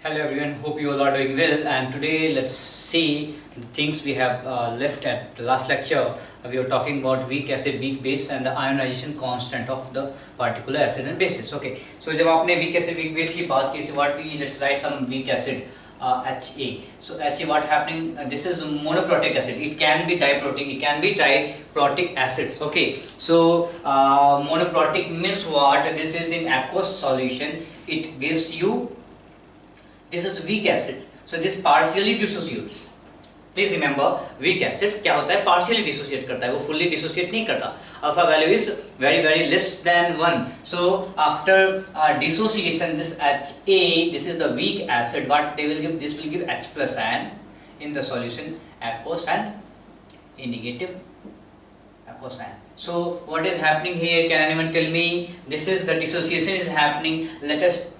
Hello everyone, hope you all are doing well, and today let's see the things we have left at the last lecture. We were talking about weak acid, weak base and the ionization constant of the particular acid and bases. Okay, so जब आपने weak acid, weak base की बात की, so what we let's write some weak acid HA. So HA, what happening? This is monoprotic acid. It can be diprotic, it can be triprotic acids. Okay, so monoprotic means what? This is in aqueous solution. It gives you, this is weak acid, so this partially dissociates. Please remember, weak acid क्या होता है? Partially dissociate करता है, वो fully dissociate नहीं करता. Alpha value is very less than 1. So after dissociation, this HA, this is the weak acid. What they will give? This will give H plus ion in the solution, aqueous and A negative aqueous ion. So what is happening here? Can anyone tell me? This is the dissociation is happening. Let us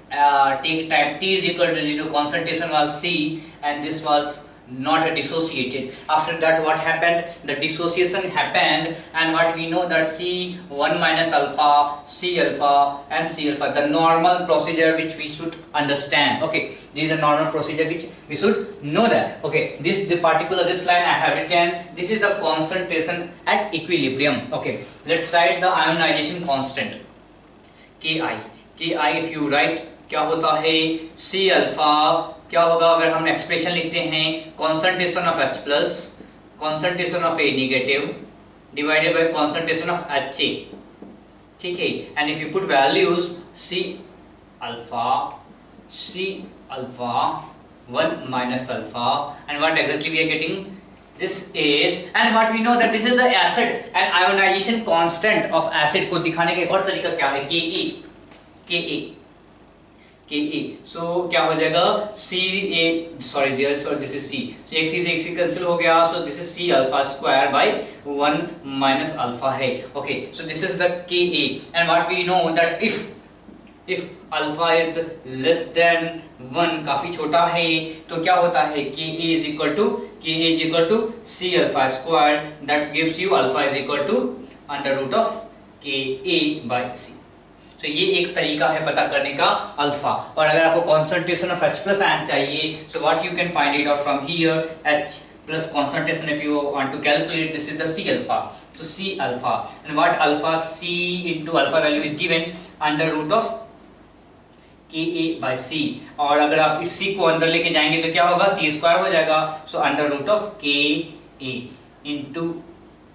take time t is equal to 0, concentration was C and this was not dissociated. After that what happened? The dissociation happened, and what we know that C1 minus alpha, C alpha and C alpha, the normal procedure which we should understand. Okay, this is the normal procedure which we should know that. Okay, this line I have written, this is the concentration at equilibrium. Okay, let's write the ionization constant Ki. If you write, क्या होता है? C alpha क्या होगा अगर हम expression लिखते हैं? Concentration of H plus, concentration of A negative divided by concentration of HA. ठीक है, and if you put values C alpha 1 minus alpha, and what exactly we are getting? This is, and what we know that this is the acid and ionization constant of acid को दिखाने का एक और तरीका क्या है? Ka. So क्या हो जाएगा? this is C. So एक C कैंसिल हो गया. So this is C alpha square by 1 minus alpha है. Okay, so this is the Ka, and what we know that if alpha is less than 1, काफी छोटा है, तो क्या होता है? Ka is equal to C alpha square, that gives you alpha is equal to under root of Ka by C. तो ये एक तरीका है पता करने का अल्फा. और अगर आपको concentration of H plus ion चाहिए, so what you can find it out from here, H plus concentration, if you want to calculate, this is the C alpha. So C alpha, and what alpha? C into alpha value is given under root of Ka by C. और अगर आप इस C को अंदर लेके जाएंगे तो क्या होगा? C स्क्वायर हो जाएगा. So under root of Ka into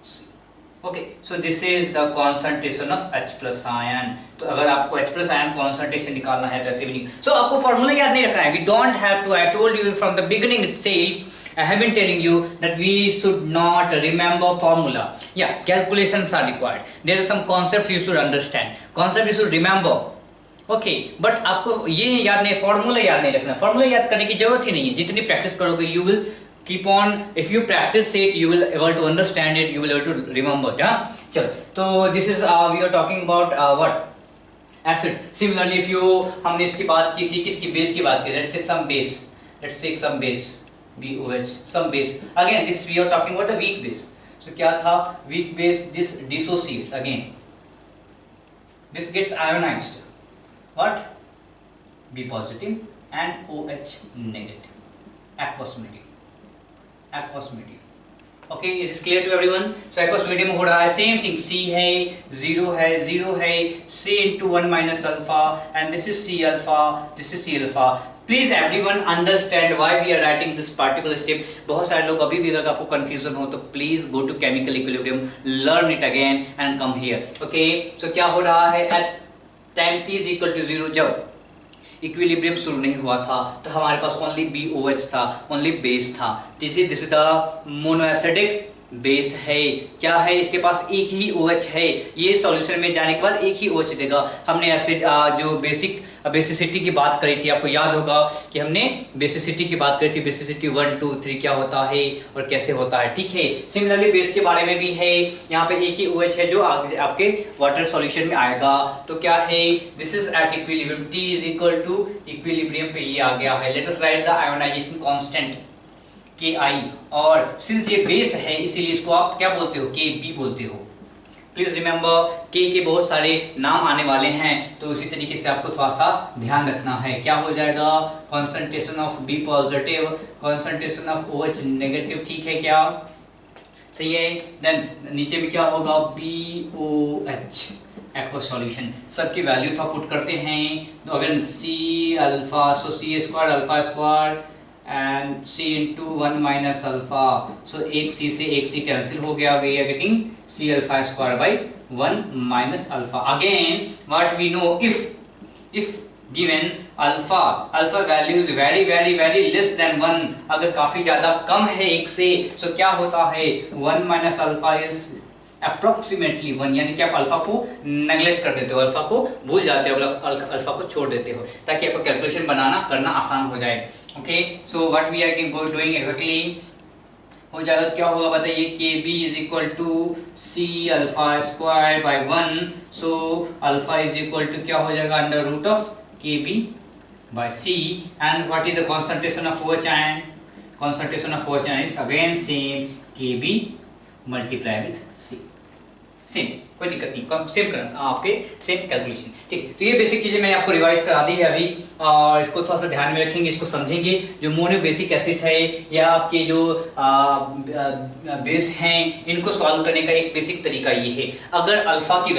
C. Okay, so this is the concentration of H plus ion. तो अगर आपको H plus ion concentration निकालना है तो ऐसे भी नहीं. So आपको फॉर्मूला याद नहीं रखना है. We don't have to. I told you from the beginning itself. I have been telling you that we should not remember formula. Yeah, calculations are required. There are some concepts you should understand. Concept you should remember. Okay, but आपको ये याद नहीं, formula याद नहीं रखना. Formula याद करने की जरूरत ही नहीं है. जितनी प्रैक्टिस करोगे you will keep on, if you practice it you will able to understand it, you will able to remember. Yeah, चलो, तो this is we are talking about what? Acid. Similarly, if you, हमने इसकी बात की थी, किसकी? Base की बात की. Let's take some base. Let's take some base, BOH, some base. Again, this we are talking about a weak base. So क्या था? Weak base, this dissociates again. This gets ionized. What? B positive and OH negative. Aqueous medium. Okay, is this clear to everyone? So aqueous medium हो रहा है, same thing. C है, 0 है, C into 1 minus alpha, and this is C alpha, this is C alpha. Please everyone understand why we are writing this particular step. बहुत सारे लोग अभी भी अगर आपको confusion हो तो please go to chemical equilibrium, learn it again and come here. Okay, so क्या हो रहा है? At time t is equal to 0, जब इक्विलिब्रियम शुरू नहीं हुआ था तो हमारे पास ओनली BOH था, ओनली बेस था. दिस इज द मोनोएसिडिक बेस है. क्या है? इसके पास एक ही OH है. ये सॉल्यूशन में जाने के बाद एक ही OH देगा. हमने एसिड जो बेसिसिटी की बात करी थी, आपको याद होगा कि हमने बेसिसिटी की बात करी थी. बेसिसिटी 1 2 3 क्या होता है और कैसे होता है. ठीक है, सिमिलरली बेस के बारे में भी है. यहाँ पे एक ही OH है जो आपके वाटर सॉल्यूशन में आएगा. तो क्या है? This is at equilibrium. T is equal to equilibrium पे ये आ गया है. Let us write the ionisation constant Ki, और सिंस ये बेस है इसीलिए इसको आप क्या बोलते हो? Kb बोलते हो. प्लीज रिमेंबर के बहुत सारे नाम आने वाले हैं, तो उसी तरीके से आपको थोड़ा सा ध्यान रखना है। क्या हो जाएगा, concentration of B positive, concentration of OH negative, ठीक है क्या, सही है। देन नीचे में क्या होगा, BOH एक्वा सॉल्यूशन, सबकी वैल्यू तो पुट करते हैं। तो अगर C alpha, so C square alpha square and C into 1 minus alpha, so एक C से एक C कैंसिल हो गया, we are getting C alpha square by 1 minus alpha. Again what we know, if given alpha value is very less than 1, अगर काफी ज्यादा कम है एक से, so क्या होता है, 1 minus alpha is अप्रोक्सीमेटली 1, यानी कि आप अल्फा को नेग्लेक्ट कर देते हो, अल्फा को भूल जाते हो, अल्फा को छोड़ देते हो, ताकि आपको कैलकुलेशन बनाना करना आसान हो जाए। Okay, so what we are doing exactly हो जाएगा, तो क्या होगा बताइए, KB is equal to C alpha square by 1, so alpha is equal to क्या हो जाएगा, under root of KB by C, and what is the concentration of OH ion, concentration of OH ion is again same KB multiply with C, same, कोई दिक्कत नहीं, same करना आपके same calculation, ठीक। तो ये बेसिक चीजें मैंने आपको रिवाइज करा दी है अभी, और इसको थोड़ा सा ध्यान में रखेंगे, इसको समझेंगे। जो मोनो बेसिक एसिड्स है या आपके जो बेस हैं, इनको सॉल्व करने का एक बेसिक तरीका ये है। अगर अल्फा की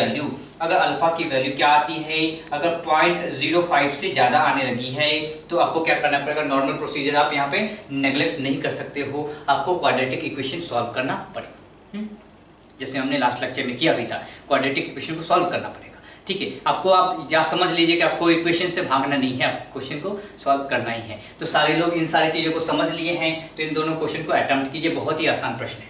वैल्यू क्या आती है, अगर 0.05 से ज़्यादा आने लगी है, तो आपको क्या करना पड़ेगा, नॉर्मल प्रोसीजर आप यहाँ पे नेग्लेक्ट नहीं कर सकते हो, आपको क्वाड्रेटिक इक्वेशन सॉल्व करना पड़ेगा, जैसे हमने लास्ट लेक्चर में किया भी था, क्वाड्रेटिक इक्वेशन को सॉल्व करना पड़ेगा, ठीक है। आपको आप या समझ लीजिए कि आपको इक्वेशन से भागना नहीं है, आपको क्वेश्चन को सॉल्व करना ही है। तो सारे लोग इन सारी चीज़ों को समझ लिए हैं, तो इन दोनों क्वेश्चन को अटेम्प्ट कीजिए, बहुत ही आसान प्रश्न है।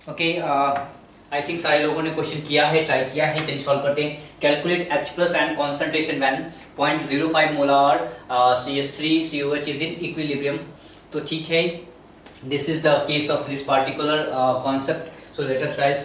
ओके, आई थिंक सारे लोगों ने क्वेश्चन किया है, ट्राई किया है, चलिए सॉल्व करते हैं। Calculate H plus and concentration when 0.05 molar CH3COH is in equilibrium. तो ठीक है, this is the case of this particular concept, so let us right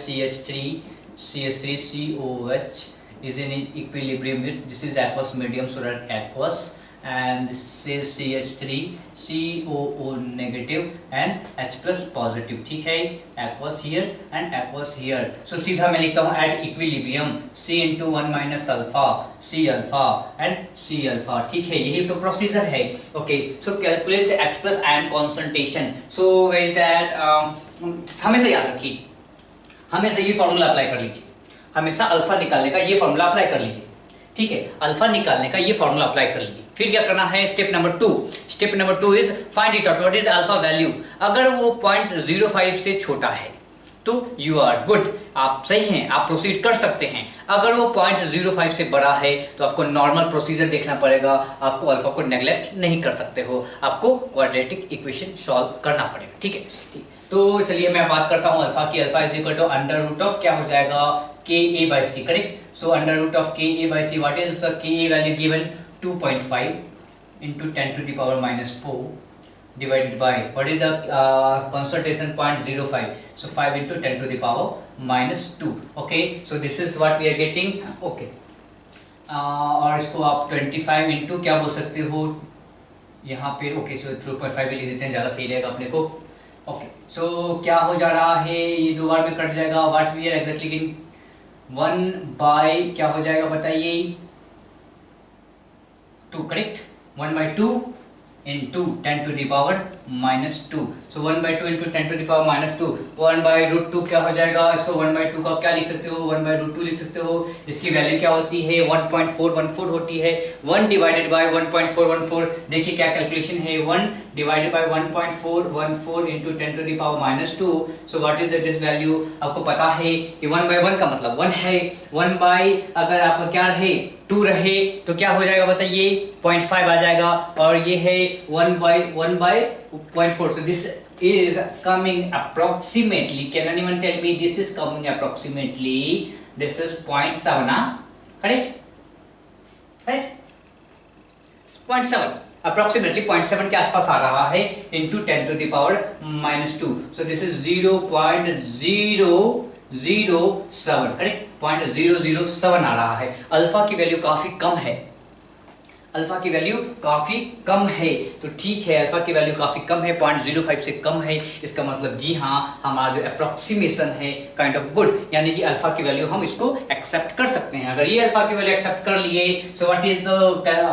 CH3COH is in equilibrium with, this is aqueous medium, so that aqueous, and this is CH3COO negative and H plus positive, ठीक है, aqueous here and aqueous here, so सीधा मैं लिखता हूँ at equilibrium C into 1 minus alpha C alpha and C alpha, ठीक है, यही तो प्रोसीजर है। Okay, so calculate the H plus ion concentration, so with that हमेशा याद रखिए, हमेशा ये फॉर्मूला अप्लाई कर लीजिए, हमेशा अल्फा निकालने का ये फॉर्मूला अप्लाई कर लीजिए, ठीक है, अल्फा निकालने का ये फॉर्मूला अप्लाई कर लीजिए। फिर क्या करना है, step number 2 is find it out, what is the alpha value. अगर वो 0.05 से छोटा है तो यू आर गुड, आप सही हैं, आप प्रोसीड कर सकते हैं। अगर वो 0.05 से बड़ा है तो आपको नॉर्मल प्रोसीजर देखना पड़ेगा, आपको अल्फा को नेग्लेक्ट नहीं कर सकते हो, आपको क्वाड्रेटिक इक्वेशन सॉल्व करना पड़ेगा, ठीक है। तो चलिए मैं बात करता हूँ अल्फा की। Alpha is equal to under root of क्या हो जाएगा, KA by C, correct. So under root of KA by C, what is KA value given, 2.5 into 10 to the power minus 4 divided by what is the concentration, 0.05, so 5 into 10 to the power minus 2, okay, so this is what we are getting, okay, और इसको आप 25 into क्या बोल सकते हो यहाँ पे, okay, सो 2.5 भी लिख देते हैं, ज़्यादा सही रहेगा अपने को। ओके, सो क्या हो जा रहा है, ये दो बार में कट जाएगा, what we are exactly getting, 1 by क्या हो जाएगा बताइए, 2, correct, 1 by 2 into 10 to the power minus 2, so 1/2 into 10⁻², 1/√2 क्या हो जाएगा, इसको 1/2 का क्या लिख सकते हो, 1/√2 लिख सकते हो। इसकी वैल्यू क्या होती है, 1.414 होती है। 1 डिवाइडेड बाय 1.414, देखिए क्या कैलकुलेशन है, 1 divided by 1.414 into 10⁻²। So what is this value, आपको पता है कि 1/1 का मतलब 1 है, 1 बाय अगर आपका क्या रहे 2 रहे तो क्या हो जाएगा बताइए, 0.5 आ जाएगा, और ये है 1/0.4। so this is coming approximately, can anyone tell me this is coming approximately, this is 0.7, correct, correct, 0.7 approximately 0.7 के आसपास आ रहा है into 10⁻²। so this is 0.007, correct, 0.007 आ रहा है। अल्फा की वैल्यू काफी कम है, अल्फा की वैल्यू काफी कम है, तो ठीक है, अल्फा की वैल्यू काफी कम है, 0.05 से कम है, इसका मतलब जी हाँ हमारा जो अप्रोक्सीमेशन है काइंड ऑफ गुड, यानी कि अल्फा की वैल्यू हम इसको एक्सेप्ट कर सकते हैं। अगर ये अल्फा की वैल्यू एक्सेप्ट कर लिए, so what is the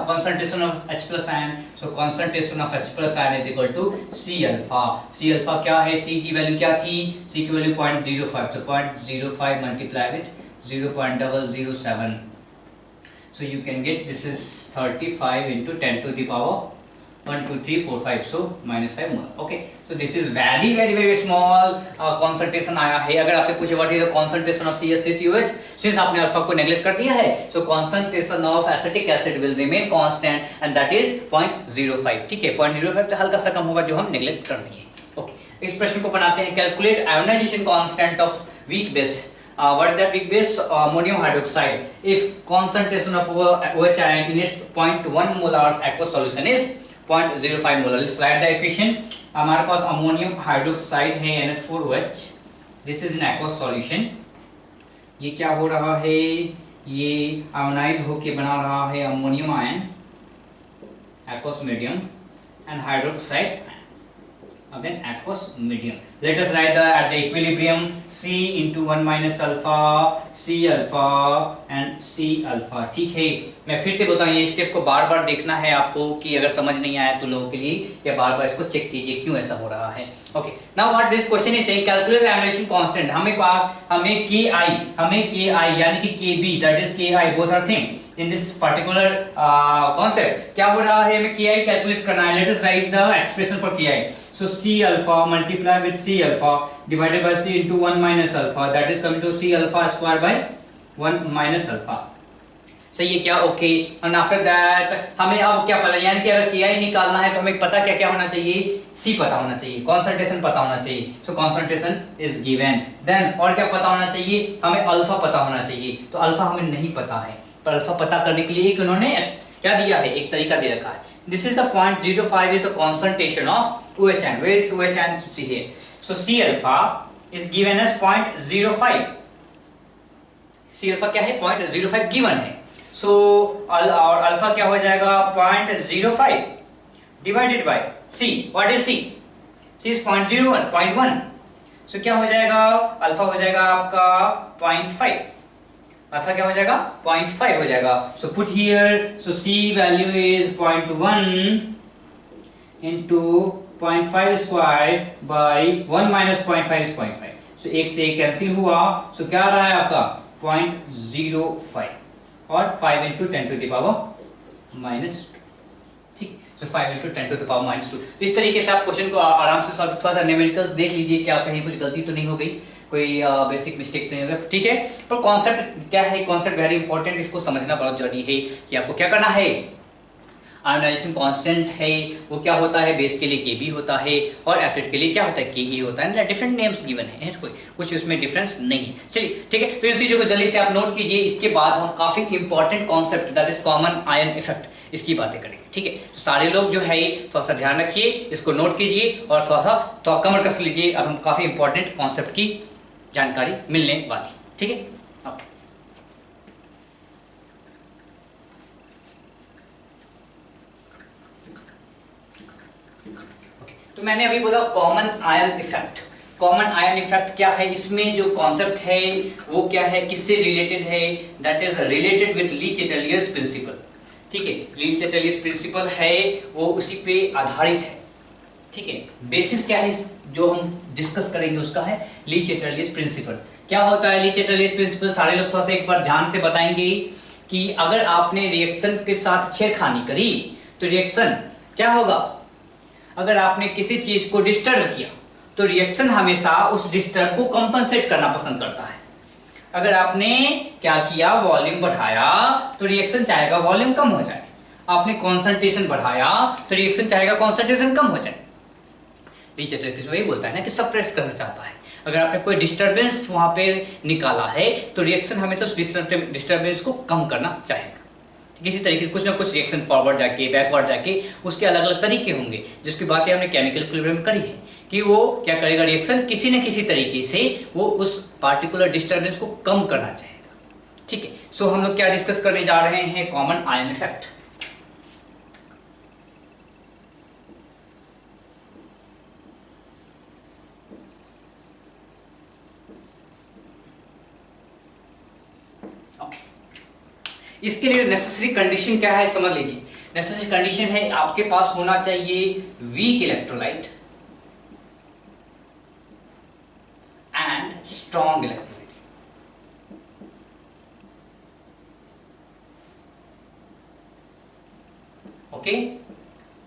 concentration of H+ion, so concentration of H+ion is equal to C alpha. C alpha क्या है, C की वैल्यू क्या थी, C की value 0.05, so 0.05 multiply with 0.007, so you can get this is 35 into 10⁻1 2 3 4 5, so -5 mole, okay, so this is very small concentration आया है। अगर आपसे पूछे what is the concentration of CH3COH, since आपने अल्फा को नेग्लेक्ट कर दिया है, so concentration of acetic acid will remain constant and that is 0.05, ठीक है, 0.05 से हल्का सा कम होगा जो हम नेग्लेक्ट कर दिए। ओके, इस प्रश्न को बनाते हैं, calculate ionisation constant of weak base. What is that weak base? Ammonium hydroxide. If concentration of OH ion in its 0.1 molars aqueous solution is 0.05 molar. Let's write the equation. हमारे पास ammonium hydroxide है NH4OH. This is an aqueous solution. ये क्या हो रहा है, ये ionise होके बना रहा है ammonium ion, aqueous medium, and hydroxide again aqueous medium. Let us write at the equilibrium C into 1 minus alpha, C alpha and C alpha, ठीक है। मैं फिर से बोलता हूँ, ये स्टेप को बार बार देखना है आपको, कि अगर समझ नहीं आया तो लोगों के लिए, या बार बार इसको चेक कीजिए क्यों ऐसा हो रहा है। Okay, now what this question is saying, calculate ionisation constant. हमें Ki यानी कि Kb, that is Ki, both are same in this particular concept। क्या हो रहा है, हमें Ki कैलकुलेट करना है। Let us write the expression for Ki। So C alpha multiply with C alpha divided by C into 1 minus alpha, that is coming to C alpha square by 1 minus alpha। सही है क्या, okay. And after that हमें अब क्या पता, यानी कि अगर Ki निकालना है तो हमें पता क्या क्या होना चाहिए, C पता होना चाहिए, कॉन्सेंट्रेशन पता होना चाहिए, so concentration is given. Then और क्या पता होना चाहिए, हमें अल्फा पता होना चाहिए, तो अल्फा हमें नहीं पता है, पर अल्फा पता करने के लिए एक उन्होंने क्या दिया है, एक तरीका दे रखा है। This is the 0.05 is the concentration of OH ion. Where is OH ion? See here. So C alpha is given as 0.05. C alpha क्या है, 0.05 given है। So और अल्फा क्या हो जाएगा, 0.05 divided by C. What is C? C is 0.1. So क्या हो जाएगा, अल्फा हो जाएगा आपका 0.5। अल्फा क्या हो जाएगा, 0.5 हो जाएगा। So put here. So C value is 0.1 into 0.5 square by 1 minus 0.5 is 0.5, सो एक से एक कैंसिल हुआ, सो क्या आ रहा है आपका 0.05 और 5 into 10⁻², ठीक, सो 5 into 10⁻²। इस तरीके से आप क्वेश्चन को आराम से सॉल्व, थोड़ा सा न्यूमेरिकल्स देख लीजिए क्या कहीं कुछ गलती तो नहीं हो गई, कोई बेसिक मिस्टेक तो नहीं होगा, ठीक है। पर कॉन्सेप्ट क्या है, कॉन्सेप्ट वेरी इंपॉर्टेंट, इसको समझना बहुत जरूरी है कि आपको क्या करना है। आयोनाइजेशन कांस्टेंट है वो क्या होता है, बेस के लिए Kb होता है और एसिड के लिए क्या होता है, Ke होता है। डिफरेंट नेम्स गिवन है, कोई कुछ उसमें डिफरेंस नहीं है। चलिए ठीक है, तो इन चीज़ों को जल्दी से आप नोट कीजिए। इसके बाद हम काफ़ी important concept that is common ion effect, इसकी बातें करेंगे, ठीक है। तो सारे लोग जो है थोड़ा सा ध्यान रखिए, इसको नोट कीजिए और थोड़ा सा तो कमर कस लीजिए। अब हम काफ़ी इंपॉर्टेंट कॉन्सेप्ट की जानकारी मिलने वाली, ठीक है। ओके, तो मैंने अभी बोला common ion effect. Common ion effect क्या है, इसमें जो कॉन्सेप्ट है वो क्या है, किससे रिलेटेड है, that is related with Le Chatelier's principle, ठीक है। ली चैटलियर्स प्रिंसिपल है वो उसी पे आधारित है, ठीक है। बेसिस क्या है जो हम डिस्कस करेंगे उसका है ली चैटरलियस प्रिंसिपल। क्या होता है ली चैटरलियस प्रिंसिपल, सारे लोग थोड़ा सा एक बार ध्यान से बताएंगे कि अगर आपने रिएक्शन के साथ छेड़खानी करी तो रिएक्शन क्या होगा। अगर आपने किसी चीज को डिस्टर्ब किया तो रिएक्शन हमेशा उस डिस्टर्ब को कंपनसेट करना पसंद करता है। अगर आपने क्या किया, वॉल्यूम बढ़ाया तो रिएक्शन चाहेगा वॉल्यूम कम हो जाए, आपने कॉन्सेंट्रेशन बढ़ाया तो रिएक्शन चाहेगा कॉन्सेंट्रेशन कम हो जाए। ली चैटरलियस वही बोलता है ना कि सप्रेस करना चाहता है। अगर आपने कोई डिस्टर्बेंस वहां पे निकाला है तो रिएक्शन हमेशा उस डिस्टर्बेंस को कम करना चाहेगा। किसी तरीके से कुछ ना कुछ रिएक्शन फॉरवर्ड जाके बैकवर्ड जाके उसके अलग अलग तरीके होंगे, जिसकी बातें हमने केमिकल इक्विलिब्रियम में करी है कि वो क्या करेगा, रिएक्शन किसी न किसी तरीके से वो उस पार्टिकुलर डिस्टर्बेंस को कम करना चाहेगा। ठीक है। सो हम लोग क्या डिस्कस करने जा रहे हैं, कॉमन आयन इफेक्ट। इसके लिए नेसेसरी कंडीशन क्या है समझ लीजिए। नेसेसरी कंडीशन है आपके पास होना चाहिए weak electrolyte and strong electrolyte. Okay,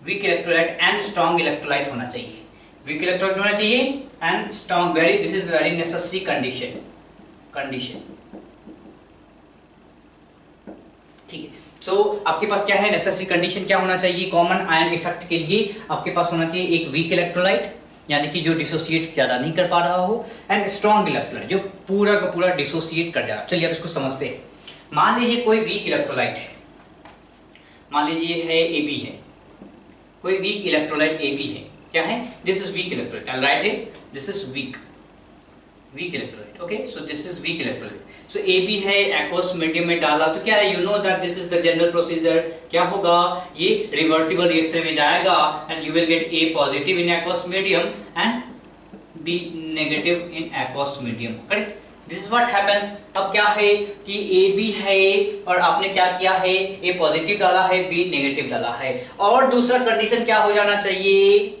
weak electrolyte and strong electrolyte होना चाहिए। वीक इलेक्ट्रोलाइट होना चाहिए and strong, very this is very necessary condition. ठीक है। सो आपके पास क्या है, नेसेसरी कंडीशन क्या होना चाहिए कॉमन आयन इफेक्ट के लिए, आपके पास होना चाहिए एक वीक इलेक्ट्रोलाइट यानी कि जो डिसोसिएट ज्यादा नहीं कर पा रहा हो, एंड स्ट्रॉन्ग इलेक्ट्रोलाइट जो पूरा का पूरा डिसोसिएट कर जा रहा है। चलिए अब इसको समझते हैं। मान लीजिए कोई वीक इलेक्ट्रोलाइट है, मान लीजिए है AB है, कोई वीक इलेक्ट्रोलाइट AB है। क्या है, this is weak electrolyte, I right it, this is weak electrolyte. Okay, so this is weak electrolyte. So AB है, एक्वस मीडियम में डाला तो क्या है, you know that this is the general procedure. क्या होगा, ये रिवर्सिबल रिएक्शन में जाएगा and you will get A positive in aqueous medium and B negative in aqueous medium. Correct, this is what happens. अब क्या है कि AB है और आपने क्या किया है, A पॉजिटिव डाला है, B नेगेटिव डाला है। और दूसरा कंडीशन क्या हो जाना चाहिए,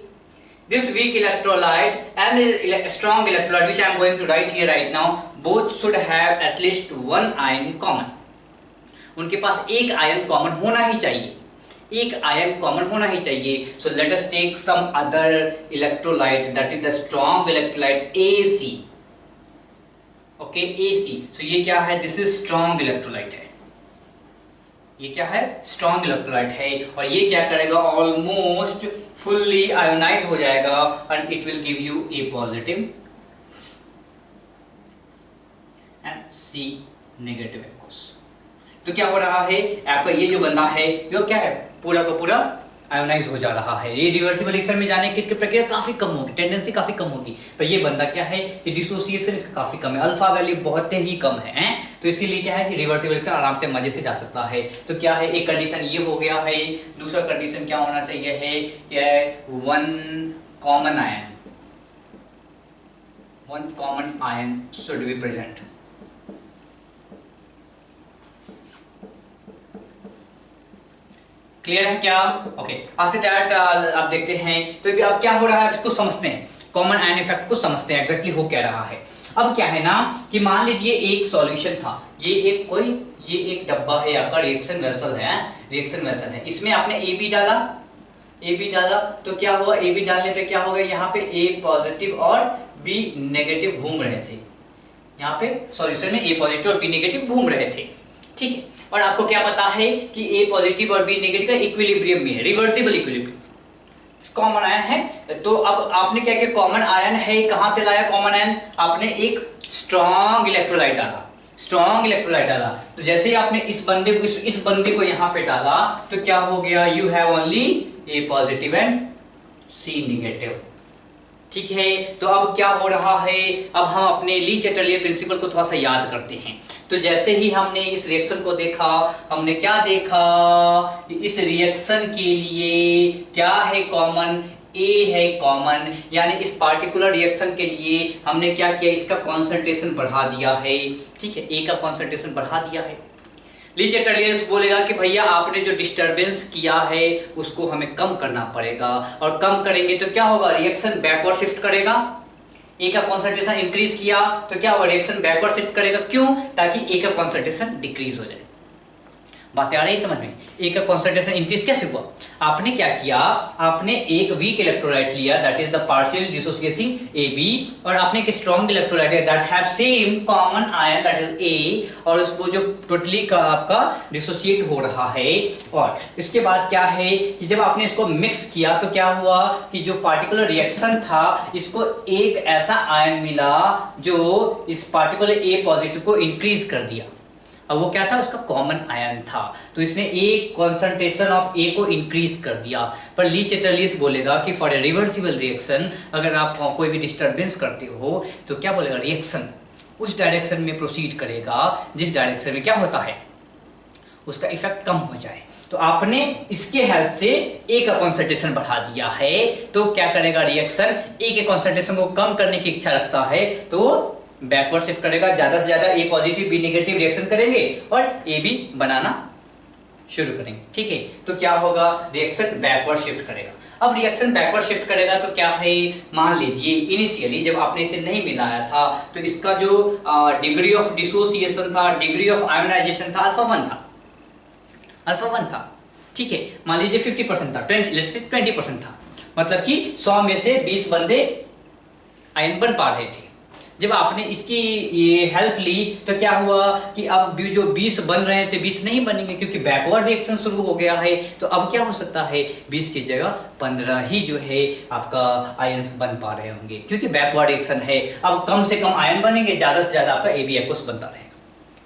this weak electrolyte and strong electrolyte which I am going to write here right now, both should have at least one ion in common. उनके पास एक आयन कॉमन होना ही चाहिए, एक आयन कॉमन होना ही चाहिए। So let us take some other electrolyte, that is the strong electrolyte AC. Okay, AC. So ये क्या है, this is strong electrolyte है, ये क्या है, स्ट्रॉन्ग इलेक्ट्रोलाइट है। और ये क्या करेगा, ऑलमोस्ट फुल्ली आयोनाइज हो जाएगा and it will give you A positive and C negative aqueous. तो क्या हो रहा है, आपका ये जो बंदा है वो क्या है, पूरा का पूरा आयोनाइज हो जा रहा है। ये रिवर्सिबल रिएक्शन में जाने की इसकी प्रक्रिया काफी कम होगी, टेंडेंसी काफी कम होगी। पर ये बंदा क्या है कि डिसोसिएशन इसका काफी कम है, अल्फा वैल्यू बहुत ही कम है, तो इसीलिए क्या है कि रिवर्सिबल रिएक्शन आराम से मजे से जा सकता है। तो क्या है, एक कंडीशन ये हो गया है। दूसरा कंडीशन क्या होना चाहिए है, क्या है, one common ion should be present. Clear है क्या? ओके, आफ्टर दैट आप देखते हैं। तो अब क्या हो रहा है, इसको समझते हैं, कॉमन आयन इफेक्ट को समझते हैं एग्जैक्टली हो क्या रहा है। अब क्या है ना कि मान लीजिए एक सॉल्यूशन था, ये एक डब्बा है आपका, रिएक्शन वेसल है, इसमें आपने AB डाला तो क्या हुआ, AB डालने पे क्या होगा, यहाँ पे A पॉजिटिव और B नेगेटिव घूम रहे थे, यहाँ पे सॉल्यूशन में A पॉजिटिव और B नेगेटिव घूम रहे थे। ठीक है, और आपको क्या पता है कि A पॉजिटिव और B नेगेटिव का इक्विलिब्रियम में है, रिवर्सिबल इक्विलिब्रियम, कॉमन आयन है। तो अब आपने क्या किया, कॉमन आयन है, कहां से लाया कॉमन आयन, आपने एक स्ट्रॉन्ग इलेक्ट्रोलाइट डाला। तो जैसे ही आपने इस बंदे को यहाँ पे डाला तो क्या हो गया, you have only A positive and C negative. ठीक है, तो अब क्या हो रहा है, अब हम अपने ली चैटरलियर प्रिंसिपल को थोड़ा सा याद करते हैं। तो जैसे ही हमने इस रिएक्शन को देखा, हमने क्या देखा, इस रिएक्शन के लिए क्या है कॉमन, A है कॉमन, यानी इस पार्टिकुलर रिएक्शन के लिए हमने क्या किया, इसका कॉन्सेंट्रेशन बढ़ा दिया है। ठीक है, A का कॉन्सेंट्रेशन बढ़ा दिया है। ली चैटर्लियंस बोलेगा कि भैया आपने जो डिस्टरबेंस किया है उसको हमें कम करना पड़ेगा, और कम करेंगे तो क्या होगा, रिएक्शन बैकवर्ड शिफ्ट करेगा। ए का कॉन्सेंट्रेशन इंक्रीज किया तो क्या होगा, रिएक्शन बैकवर्ड शिफ्ट करेगा। क्यों? ताकि ए का कॉन्सेंट्रेशन डिक्रीज हो जाए। बातें आ रही समझ में? ए का कॉन्सेंट्रेशन इंक्रीज कैसे हुआ? आपने क्या किया, आपने एक वीक इलेक्ट्रोलाइट लिया, that is the partial dissociating AB, और आपने एक स्ट्रॉन्ग इलेक्ट्रोलाइट है that have same common ion that is A, और उसको जो टोटली का आपका डिसोसिएट हो रहा है। और इसके बाद क्या है कि जब आपने इसको मिक्स किया तो क्या हुआ कि जो पार्टिकुलर रिएक्शन था, इसको एक ऐसा आयन मिला जो इस पार्टिकुलर A पॉजिटिव को इंक्रीज कर दिया। अब वो क्या था, उसका कॉमन आयन था, तो इसने एक कॉन्सेंट्रेशन ऑफ ए को इंक्रीज कर दिया। पर ली चैटर्लियंस बोलेगा कि फॉर ए रिवर्सिबल रिएक्शन, अगर आप कोई भी डिस्टरबेंस करते हो तो क्या बोलेगा, रिएक्शन उस डायरेक्शन में प्रोसीड करेगा जिस डायरेक्शन में क्या होता है, उसका इफेक्ट कम हो जाए। तो आपने इसके हेल्प से ए का कॉन्सेंट्रेशन बढ़ा दिया है, तो क्या करेगा, रिएक्शन ए के कॉन्सेंट्रेशन को कम करने की इच्छा रखता है तो बैकवर्ड शिफ्ट करेगा, ज्यादा से ज्यादा ए पॉजिटिव बी नेगेटिव रिएक्शन करेंगे और ए बी बनाना शुरू करेंगे। ठीक है, तो क्या होगा, रिएक्शन बैकवर्ड शिफ्ट करेगा। अब रिएक्शन बैकवर्ड शिफ्ट करेगा तो क्या है, मान लीजिए इनिशियली जब आपने इसे नहीं मिलाया था तो इसका जो डिग्री ऑफ डिसोसिएशन था, डिग्री ऑफ आयोनाइजेशन था, अल्फा 1 था। ठीक है, मान लीजिए 50% था, 20% था, मतलब कि 100 में से 20 बंदे आयन बन पा रहे थे। जब आपने इसकी ये हेल्प ली तो क्या हुआ कि अब जो 20 बन रहे थे 20 नहीं बनेंगे, क्योंकि बैकवर्ड रिएक्शन शुरू हो गया है। तो अब क्या हो सकता है, 20 की जगह 15 ही जो है आपका आयंस बन पा रहे होंगे, क्योंकि बैकवर्ड रिएक्शन है। अब कम से कम आयन बनेंगे, ज्यादा से ज्यादा आपका AB एक्वस बनता रहेगा।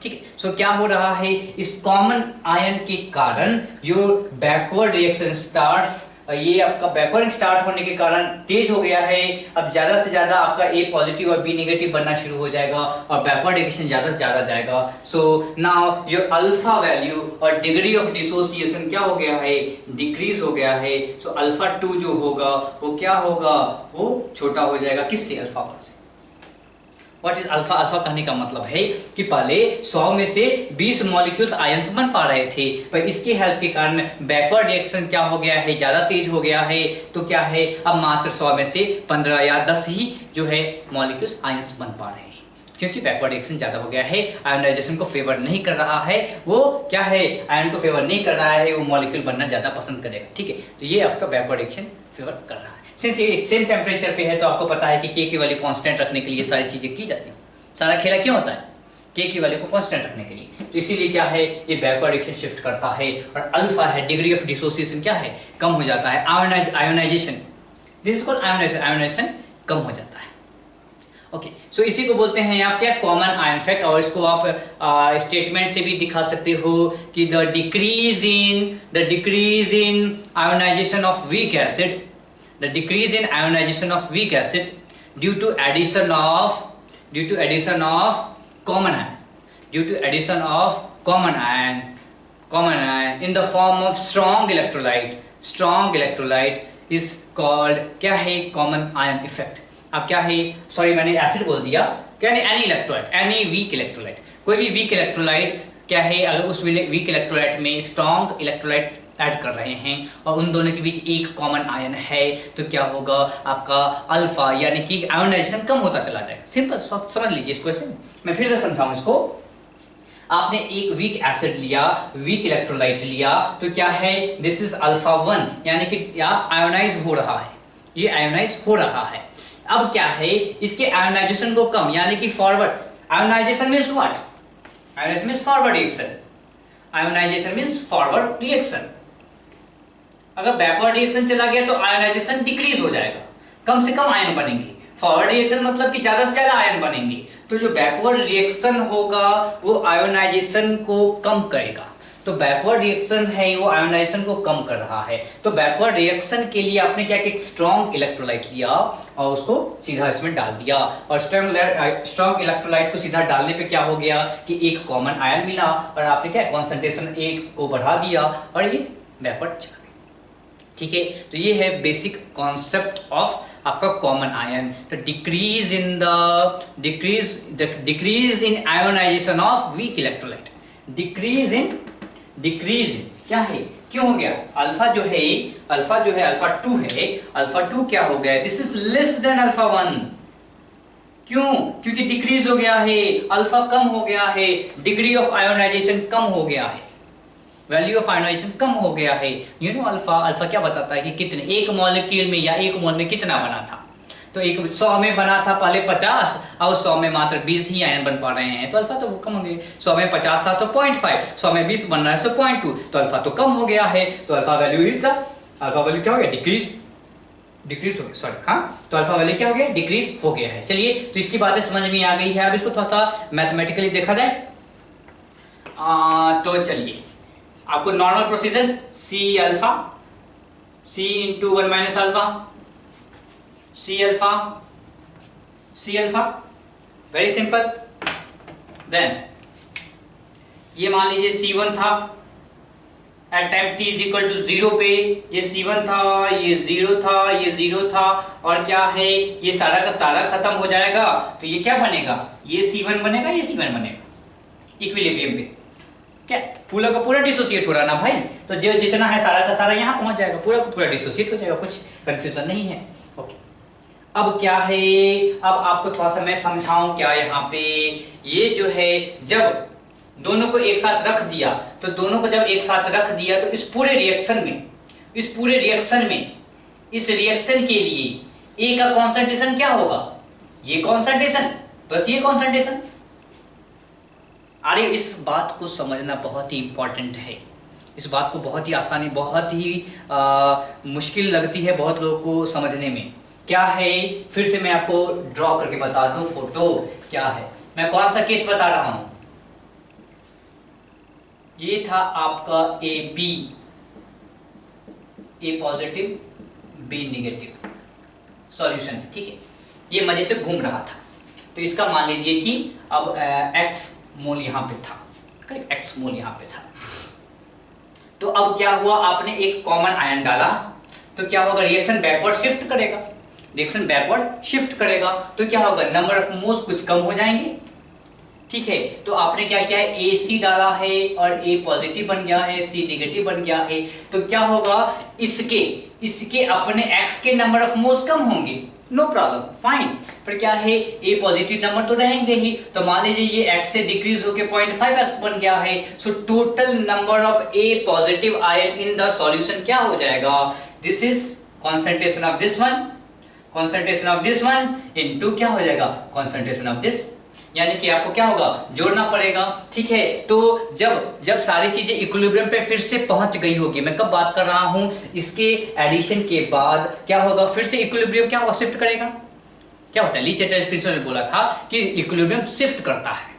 ठीक है, सो क्या हो रहा है, इस कॉमन आयन के कारण जो बैकवर्ड रिएक्शन स्टार्ट्स, ये आपका बैकवर्ड स्टार्ट होने के कारण तेज हो गया है। अब ज्यादा से ज्यादा आपका ए पॉजिटिव और बी नेगेटिव बनना शुरू हो जाएगा और बैकवर्ड रिएक्शन ज्यादा से ज्यादा जाएगा। So now your alpha value और डिग्री ऑफ डिसोसिएशन क्या हो गया है, डिक्रीज हो गया है। सो अल्फा 2 जो होगा वो क्या होगा, वो छोटा हो जाएगा, किससे, अल्फा 1 से। What is alpha? अल्फा कहने का मतलब है कि पहले 100 में से 20 मॉलिक्यूल्स आयंस बन पा रहे थे, पर इसके हेल्प के कारण बैकवर्ड रिएक्शन क्या हो गया है, ज्यादा तेज हो गया है। तो क्या है, अब मात्र 100 में से 15 या 10 ही जो है मॉलिक्यूल्स आयंस बन पा रहे हैं, क्योंकि बैकवर्ड रिएक्शन ज्यादा हो गया है, आयोनाइजेशन को फेवर नहीं कर रहा है। वो क्या है, आयन को फेवर नहीं कर रहा है, वो मॉलिक्यूल बनना ज्यादा पसंद करेगा। ठीक है, तो ये आपका बैकवर्ड रिएक्शन फेवर कर रहा है। सिंस ये सेम टेम्परेचर पे है तो आपको पता है कि के की वैल्यू कांस्टेंट रखने के लिए सारी चीजें की जाती हैं। सारा खेला क्यों होता है, के की वैल्यू को कांस्टेंट रखने के लिए। तो इसीलिए क्या है, ये बैकवर्ड रिएक्शन शिफ्ट करता है। और अल्फा है, डिग्री ऑफ डिसोसिएशन क्या है, कम हो जाता है। Ionisation, this is called ionisation, ionisation कम हो जाता है। ओके, सो इसी को बोलते हैं आप क्या, कॉमन आयन इफेक्ट। और इसको आप स्टेटमेंट से भी दिखा सकते हो कि the decrease in ionisation of weak acid, the decrease in ionization of weak acid due to addition of common ion in the form of strong electrolyte is called क्या है, common ion effect। अब क्या है, sorry मैंने acid बोल दिया, क्या है, एनी वीक इलेक्ट्रोलाइट, कोई भी वीक इलेक्ट्रोलाइट क्या है, अगर उस वीक इलेक्ट्रोलाइट में स्ट्रॉन्ग इलेक्ट्रोलाइट ऐड कर रहे हैं और उन दोनों के बीच एक कॉमन आयन है, तो क्या होगा, आपका अल्फा यानी कि आयोनाइजेशन कम होता चला जाएगा। सिंपल, समझ लीजिए इसको ऐसे। मैं फिर से समझाऊं इसको। आपने एक वीक एसिड लिया, वीक इलेक्ट्रोलाइट लिया, तो क्या है, दिस इज अल्फा 1, यानी कि आप आयोनाइज हो रहा है, ये आयोनाइज हो रहा है। अब क्या है, इसके आयोनाइजेशन को कम, यानी कि forward. Ionisation means what, ionisation means forward reaction, ionisation means forward reaction. अगर बैकवर्ड रिएक्शन चला गया तो आयोनाइजेशन डिक्रीज हो जाएगा, कम से कम आयन बनेंगे। फॉरवर्ड रिएक्शन मतलब कि ज्यादा से ज्यादा आयन बनेंगे। तो जो बैकवर्ड रिएक्शन होगा वो आयोनाइजेशन को कम करेगा। तो बैकवर्ड रिएक्शन है वो आयोनाइजेशन को कम कर रहा है। तो बैकवर्ड रिएक्शन के लिए आपने क्या किया, स्ट्रॉन्ग इलेक्ट्रोलाइट लिया और उसको सीधा इसमें डाल दिया। और स्ट्रॉन्ग इलेक्ट्रोलाइट को सीधा डालने पे क्या हो गया कि एक कॉमन आयन मिला और आपने क्या कॉन्सेंट्रेशन एक को बढ़ा दिया और ये बैकवर्ड चला गया। ठीक है, तो ये है बेसिक कॉन्सेप्ट ऑफ आपका कॉमन आयन। तो decrease in ionisation of weak electrolyte, decrease क्या है, क्यों हो गया? अल्फा जो है अल्फा 2 है, अल्फा 2 क्या हो गया? This is less than alpha 1। क्यों? क्योंकि डिक्रीज हो गया है, अल्फा कम हो गया है, डिग्री ऑफ आयोनाइजेशन कम हो गया है, वैल्यू ऑफ आयोनाइजेशन कम हो गया है। यू नो अल्फा क्या बताता है कि कितने, एक मॉलिक्यूल में या एक मोल में कितना बना था। तो एक 100 में बना था पहले 50, और 100 में मात्र 20 ही आयन बन पा रहे हैं, तो अल्फा तो कम हो गया। 100 में 50 था तो 0.5, 100 में 20 बन रहा है तो 0.2, तो अल्फा तो कम हो गया है। तो alpha value is the, alpha value क्या हो गया? डिक्रीज हो गया, सॉरी हाँ, तो अल्फा वैल्यू क्या हो गया? डिक्रीज हो गया है। चलिए, तो इसकी बातें समझ में आ गई है। अब इसको थोड़ा सा मैथमेटिकली देखा जाए। तो चलिए, आपको normal procedure C alpha, C into 1 minus alpha, C alpha, very simple. Then ये मान लीजिए C1 था, at time t is equal to 0 पे ये C1 था, ये 0 था, ये 0 था, और क्या है, ये सारा का सारा खत्म हो जाएगा। तो ये क्या बनेगा? ये C1 बनेगा, ये C1 बनेगा इक्विलिब्रियम पे। क्या पूरा का पूरा डिसोसिएट हो रहा ना भाई, तो जो जितना है सारा का सारा यहाँ पहुंच जाएगा, पूरा का पूरा डिसोसिएट हो जाएगा, कुछ कंफ्यूजन नहीं है। ओके, अब क्या है, अब आपको थोड़ा सा मैं समझाऊं क्या यहाँ पे। ये जो है, जब दोनों को एक साथ रख दिया, तो दोनों को जब एक साथ रख दिया, तो इस पूरे रिएक्शन में इस रिएक्शन के लिए ए का कॉन्सेंट्रेशन क्या होगा? ये कॉन्सेंट्रेशन प्लस ये कॉन्सेंट्रेशन। अरे इस बात को समझना बहुत ही इंपॉर्टेंट है। इस बात को बहुत ही आसानी, बहुत ही मुश्किल लगती है बहुत लोगों को समझने में। क्या है, फिर से मैं आपको ड्रॉ करके बता दूं फोटो क्या है। मैं कौन सा केस बता रहा हूं? ये था आपका ए पॉजिटिव बी नेगेटिव सॉल्यूशन, ठीक है। ये मजे से घूम रहा था, तो इसका मान लीजिए कि अब x मोल यहाँ पे था, करेक्ट, x मोल यहाँ पे था। तो अब क्या हुआ, आपने एक कॉमन आयन डाला, तो क्या होगा, रिएक्शन बैकवर्ड शिफ्ट करेगा, तो क्या होगा, नंबर ऑफ मोल्स कुछ कम हो जाएंगे, ठीक है। तो आपने क्या किया है, ए सी डाला है और ए पॉजिटिव बन गया है, सी नेगेटिव बन गया है, तो क्या होगा, इसके अपने एक्स के नंबर ऑफ मोल्स कम होंगे, नो प्रॉब्लम, फाइन। पर क्या है, ए पॉजिटिव नंबर तो रहेंगे ही, तो मान लीजिए ये x से डिक्रीज होकर 0.5x बन गया है। So total number of A positive ion in the solution क्या हो जाएगा, this is concentration of this one into क्या हो जाएगा, कॉन्सेंट्रेशन ऑफ दिस, यानी कि आपको क्या होगा, जोड़ना पड़ेगा, ठीक है। तो जब सारी चीजें इक्विलिब्रियम पे फिर से पहुंच गई होगी, मैं कब बात कर रहा हूं, इसके एडिशन के बाद क्या होगा, फिर से इक्विलिब्रियम क्या होगा, शिफ्ट करेगा। क्या होता है, ली चैटर्जी प्रिंसिपल ने बोला था कि इक्विलिब्रियम शिफ्ट करता है,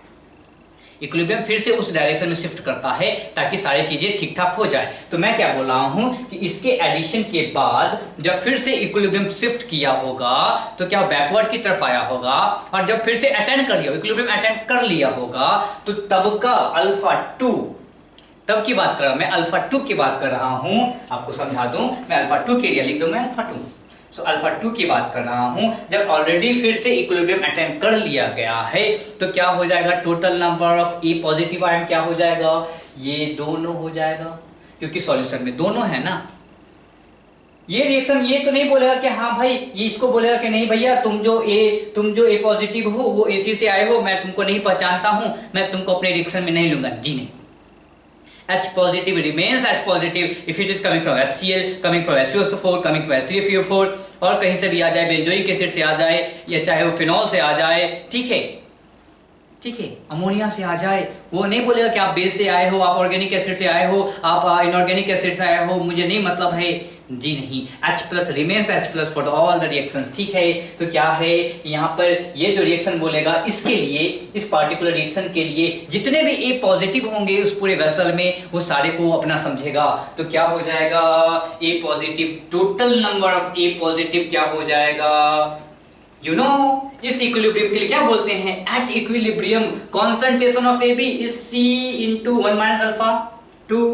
इक्विलिब्रियम फिर से उस डायरेक्शन में शिफ्ट करता है ताकि सारी चीजें ठीक ठाक हो जाए। तो मैं क्या बोल रहा हूं कि इसके एडिशन के बाद जब फिर से इक्विलिब्रियम शिफ्ट किया होगा, तो क्या बैकवर्ड की तरफ आया होगा, और जब फिर से अटेंड कर लिया, इक्विलिब्रियम अटेंड कर लिया होगा, तो तब का अल्फा 2, तब की बात कर रहा हूं मैं, अल्फा 2 की बात कर रहा हूं, आपको समझा दूं, मैं अल्फा 2 के लिए लिख दूं मैं अल्फा 2। सो अल्फा 2 की बात कर रहा हूं, जब ऑलरेडी फिर से इक्विलिब्रियम अटेंड कर लिया गया है, तो क्या हो जाएगा, total number of A positive ion क्या हो जाएगा, ये दोनों हो जाएगा, क्योंकि सॉल्यूशन में दोनों है ना। ये रिएक्शन ये तो नहीं बोलेगा कि हाँ भाई, ये इसको बोलेगा कि नहीं भैया, तुम जो ए पॉजिटिव हो, वो एसी से आए हो, मैं तुमको नहीं पहचानता हूं, मैं तुमको अपने रिएक्शन में नहीं लूंगा, जी नहीं। H positive remains H positive if it is coming from HCl, coming from H2SO4, coming from H3PO4, और कहीं से भी आ जाए, बेंजोइक एसिड से आ जाए, या चाहे वो फिनॉल से आ जाए, ठीक है, अमोनिया से आ जाए, वो नहीं बोलेगा कि आप बेस से आए हो, आप ऑर्गेनिक एसिड से आए हो, आप इनऑर्गेनिक एसिड से आए हो, मुझे नहीं मतलब है, जी नहीं। H plus remains H plus for all the reactions, ठीक है। तो क्या है, यहाँ पर ये जो रिएक्शन बोलेगा, इसके लिए, इस पार्टिकुलर रिएक्शन के लिए जितने भी ए पॉजिटिव होंगे उस पूरे वेसल में, वो सारे को अपना समझेगा। तो क्या हो जाएगा, A positive, total number of A positive क्या हो जाएगा, यू नो, इस इक्विलिब्रियम के लिए क्या बोलते हैं, at equilibrium concentration of A B is C into 1 minus alpha 2,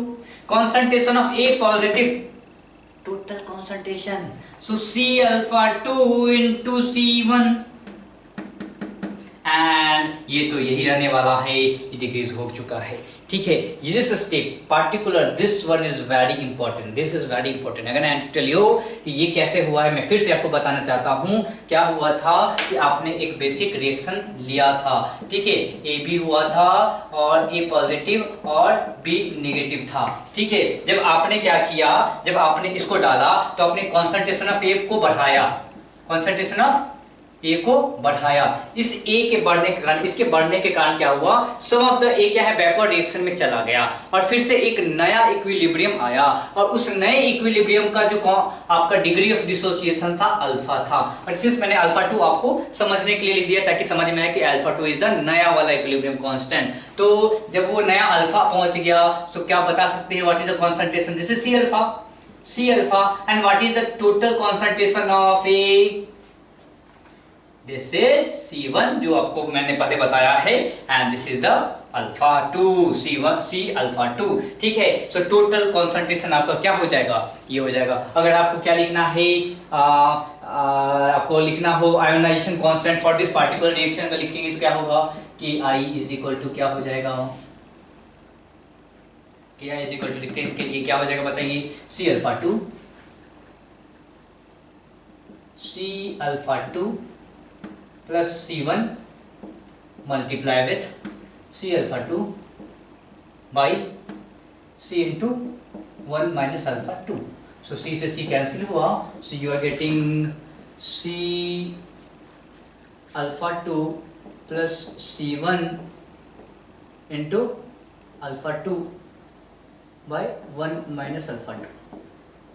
concentration of A positive, total concentration, so C alpha 2 into C1, and ये तो यही रहने वाला है, ये डिक्रीज हो चुका है। ठीक है, this step particular, this one is very important, this is very important. अगर आई टेल यू कि ये कैसे हुआ है, मैं फिर से आपको बताना चाहता हूँ। क्या हुआ था कि आपने एक बेसिक रिएक्शन लिया था, ठीक है, ए बी हुआ था और ए पॉजिटिव और बी नेगेटिव था। ठीक है, जब आपने क्या किया, जब आपने इसको डाला तो आपने कॉन्सेंट्रेशन ऑफ ए को बढ़ाया, कॉन्सेंट्रेशन ऑफ ए को बढ़ाया। इस ए के बढ़ने के कारण, इसके बढ़ने के कारण क्या हुआ, सम ऑफ द ए क्या है, बैकवर्ड रिएक्शन में चला गया और फिर से एक नया इक्विलिब्रियम आया और उस नए इक्विलिब्रियम का जो आपका डिग्री ऑफ डिसोसिएशन था अल्फा था। और सिंस मैंने अल्फा 2 आपको समझने के लिए लिख दिया ताकि समझ में आए कि अल्फा 2 इज द नया वाला इक्विलिब्रियम कांस्टेंट। तो जब वो नया अल्फा पहुंच गया तो क्या बता सकते हैं, what is the concentration, this is C alpha and what is the total concentration of A, this is C1 जो आपको मैंने पहले बताया है, and this is the alpha 2, C alpha 2। ठीक है, सो टोटल कंसंट्रेशन आपका क्या हो जाएगा, ये हो जाएगा। अगर आपको क्या लिखना है, आपको लिखना हो ionisation constant for this particular reaction, अगर लिखेंगे तो क्या होगा कि I इज इक्वल टू क्या हो जाएगा, कि I इज इक्वल टू लिखते हैं इसके लिए क्या हो जाएगा बताइए, C alpha 2 plus C1 multiply with C alpha 2 by C into 1 minus alpha 2. So C से C cancel हुआ, so you are getting C alpha 2 plus C1 into alpha 2 by 1 minus alpha 2.